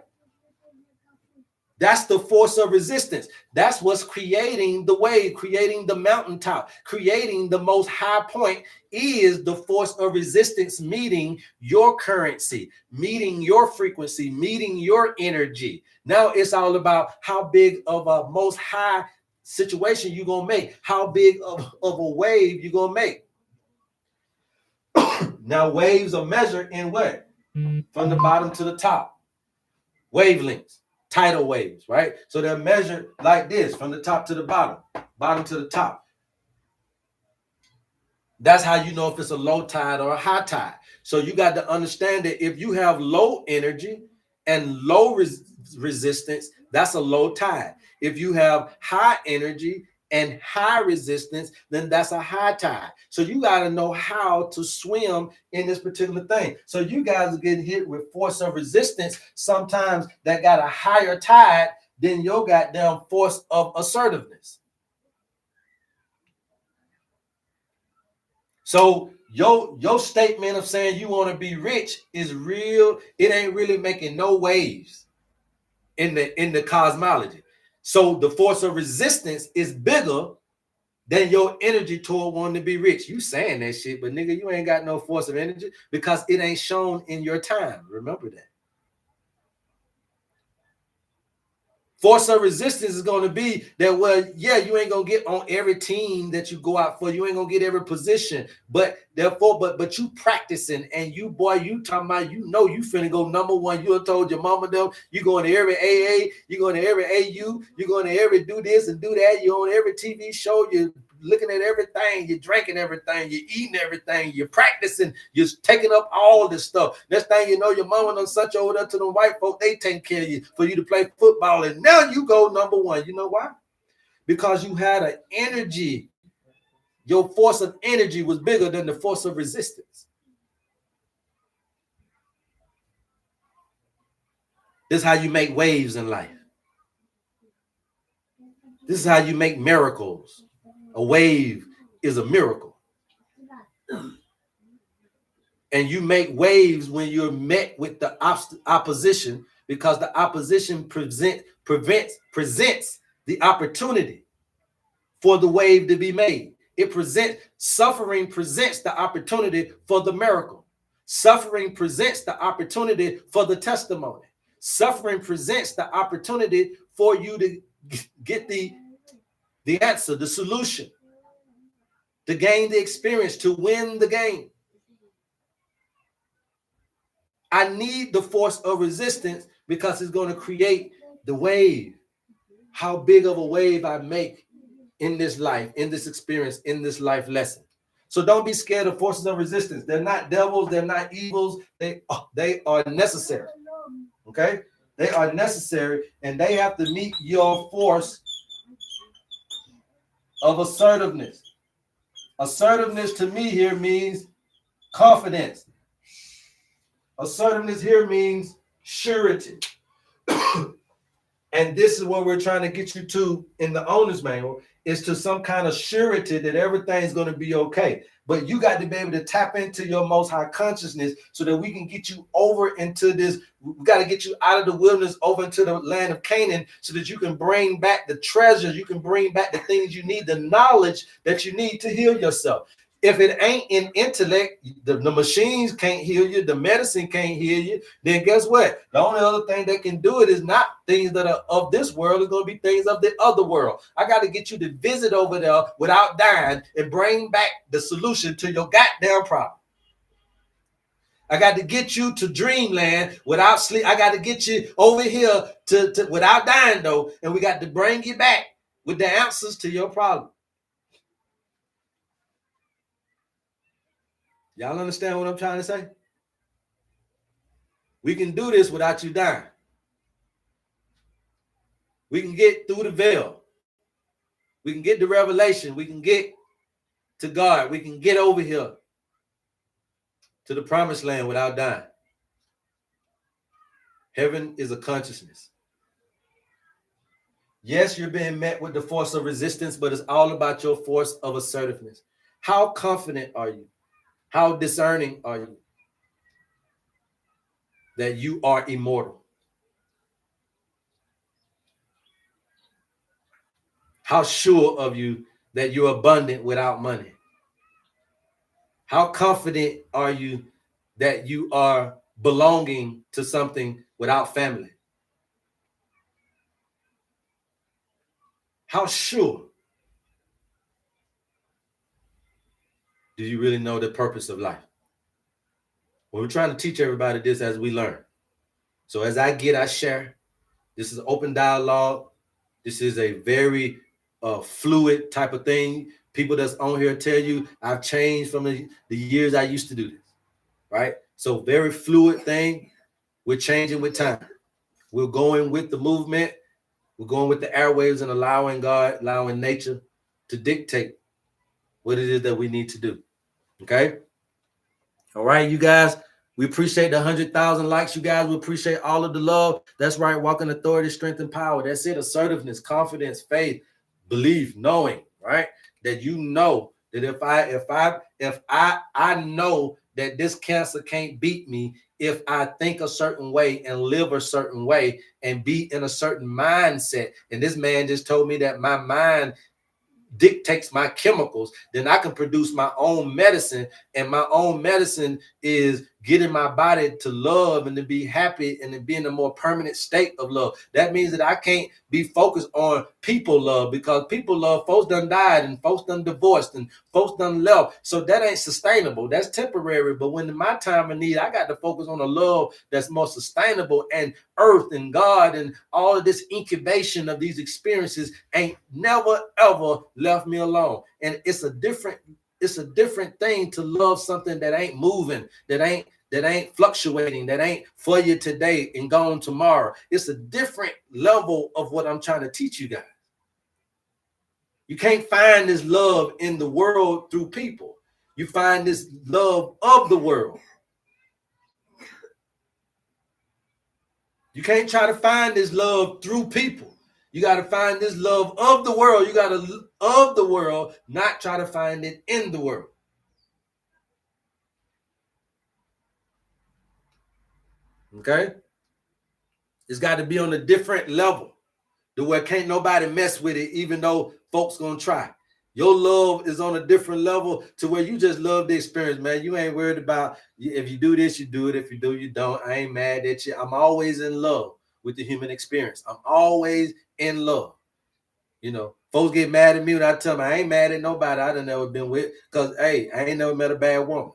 That's the force of resistance. That's what's creating the wave, creating the mountaintop, creating the most high point is the force of resistance meeting your currency, meeting your frequency, meeting your energy. Now it's all about how big of a most high situation you're going to make, how big of a wave you're going to make. Now waves are measured in what? From the bottom to the top. Wavelengths. Tidal waves, right? So they're measured like this, from the top to the bottom, bottom to the top. That's how you know if it's a low tide or a high tide. So you got to understand that if you have low energy and low resistance, that's a low tide. If you have high energy and high resistance, then that's a high tide. So you got to know how to swim in this particular thing. So you guys are getting hit with force of resistance sometimes that got a higher tide than your goddamn force of assertiveness. So your statement of saying you want to be rich is real. It ain't really making no waves in the cosmology. So the force of resistance is bigger than your energy toward wanting to be rich. You saying that shit, but nigga, you ain't got no force of energy because it ain't shown in your time. Remember that. Force of resistance is going to be that, well, yeah, you ain't going to get on every team that you go out for. You ain't going to get every position. But therefore, but you practicing, and you, boy, you talking about, you know, you finna go number one. You have told your mama them, you going to every AA, you going to every AU, you going to every do this and do that. You on every TV show, you looking at everything, you're drinking everything, you're eating everything, you're practicing, you're taking up all this stuff. Next thing you know, your mama done sent you over there to the white folk, they take care of you for you to play football, and now you go number one. You know why? Because you had an energy. Your force of energy was bigger than the force of resistance. This is how you make waves in life. This is how you make miracles. A wave is a miracle. And you make waves when you're met with the opposition, because the opposition presents the opportunity for the wave to be made. Suffering presents the opportunity for the miracle. Suffering presents the opportunity for the testimony. Suffering presents the opportunity for you to get the answer, the solution, to gain the experience, to win the game. I need the force of resistance because it's going to create the wave. How big of a wave I make in this life, in this experience, in this life lesson. So don't be scared of forces of resistance. They're not devils. They're not evils. They are necessary. Okay? They are necessary, and they have to meet your force of assertiveness. Assertiveness to me here means confidence. Assertiveness here means surety. And this is what we're trying to get you to in the owner's manual, is to some kind of surety that everything's going to be okay. But you got to be able to tap into your most high consciousness so that we can get you over into this. We got to get you out of the wilderness over into the land of Canaan so that you can bring back the treasures. You can bring back the things you need, the knowledge that you need to heal yourself. If it ain't in intellect, the machines can't heal you, the medicine can't heal you, then guess what? The only other thing that can do it is not things that are of this world, it's going to be things of the other world. I got to get you to visit over there without dying and bring back the solution to your goddamn problem. I got to get you to dreamland without sleep. I got to get you over here to without dying, though, and we got to bring you back with the answers to your problem. Y'all understand what I'm trying to say? We can do this without you dying. We can get through the veil. We can get the revelation. We can get to God. We can get over here to the promised land without dying. Heaven is a consciousness. Yes, you're being met with the force of resistance, but it's all about your force of assertiveness. How confident are you? How discerning are you that you are immortal? How sure of you that you're abundant without money? How confident are you that you are belonging to something without family? How sure do you really know the purpose of life? Well, we're trying to teach everybody this as we learn. So as I share. This is open dialogue. This is a very fluid type of thing. People that's on here tell you I've changed from the years I used to do this, right? So very fluid thing. We're changing with time. We're going with the movement. We're going with the airwaves and allowing God, allowing nature to dictate what it is that we need to do. Okay? All right, you guys. We appreciate the 100,000 likes, you guys. We appreciate all of the love. That's right. Walking authority, strength, and power. That's it. Assertiveness, confidence, faith, belief, knowing, right? That you know that if I know that this cancer can't beat me, if I think a certain way and live a certain way and be in a certain mindset. And this man just told me that my mind dictates my chemicals, then I can produce my own medicine, and my own medicine is getting my body to love and to be happy and to be in a more permanent state of love. That means that I can't be focused on people love, because people love, folks done died and folks done divorced and folks done left. So that ain't sustainable. That's temporary. But when in my time of need, I got to focus on a love that's more sustainable, and earth and God and all of this incubation of these experiences ain't never ever left me alone. And it's a different thing to love something that ain't moving, that ain't fluctuating, that ain't for you today and gone tomorrow. It's a different level of what I'm trying to teach you guys. You can't find this love in the world through people. You find this love of the world. You can't try to find this love through people. You got to find this love of the world. You got to of the world, not try to find it in the world. Okay? It's got to be on a different level to where can't nobody mess with it, even though folks gonna try. Your love is on a different level to where you just love the experience, man. You ain't worried about if you do this, you do it. If you do, you don't. I ain't mad at you. I'm always in love with the human experience. I'm always in love. You know, folks get mad at me when I tell them I ain't mad at nobody I done never been with, because hey, I ain't never met a bad woman.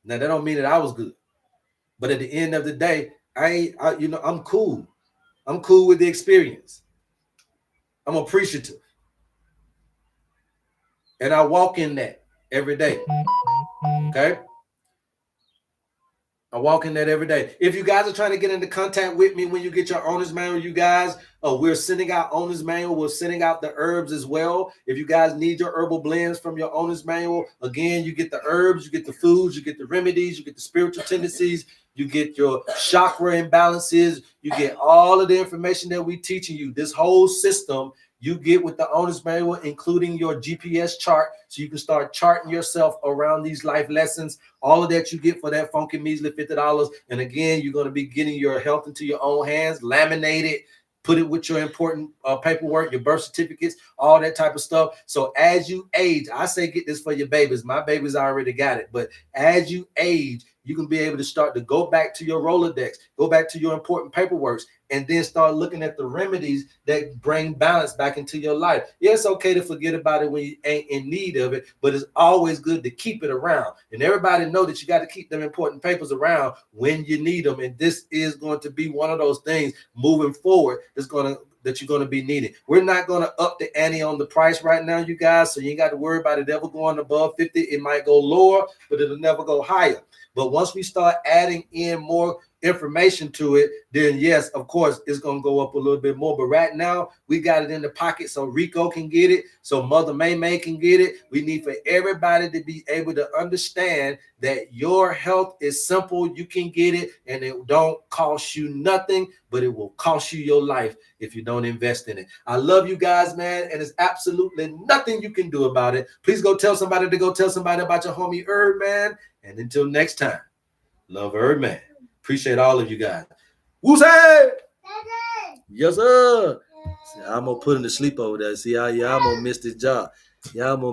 Now that don't mean that I was good, but at the end of the day, I'm cool. I'm cool with the experience. I'm appreciative. And I walk in that every day. Okay? I walk in that every day. If you guys are trying to get into contact with me when you get your owner's manual, you guys, we're sending out owner's manual. We're sending out the herbs as well. If you guys need your herbal blends from your owner's manual, again, you get the herbs, you get the foods, you get the remedies, you get the spiritual tendencies, you get your chakra imbalances, you get all of the information that we're teaching you. This whole system you get with the owner's manual, including your GPS chart, so you can start charting yourself around these life lessons. All of that you get for that funky measly $50. And again, you're going to be getting your health into your own hands, laminated, put it with your important paperwork, your birth certificates, all that type of stuff. So as you age, I say get this for your babies. My babies already got it. But as you age, you can be able to start to go back to your Rolodex, go back to your important paperwork, and then start looking at the remedies that bring balance back into your life. Yeah, it's okay to forget about it when you ain't in need of it, but it's always good to keep it around. And everybody know that you got to keep them important papers around when you need them. And this is going to be one of those things moving forward that you're going to be needing. We're not going to up the ante on the price right now, you guys, so you ain't got to worry about it ever going above 50. It might go lower, but it'll never go higher. But once we start adding in more information to it, then yes, of course, it's going to go up a little bit more. But right now, we got it in the pocket so Rico can get it, so Mother May can get it. We need for everybody to be able to understand that your health is simple. You can get it, and it don't cost you nothing, but it will cost you your life if you don't invest in it. I love you guys, man, and there's absolutely nothing you can do about it. Please go tell somebody to go tell somebody about your homie HerbMan. And until next time, love HerbMan. Appreciate all of you guys. Woosay! Yes, sir. See, I'm gonna put him to sleep over there. See how y'all gonna miss this job. Y'all gonna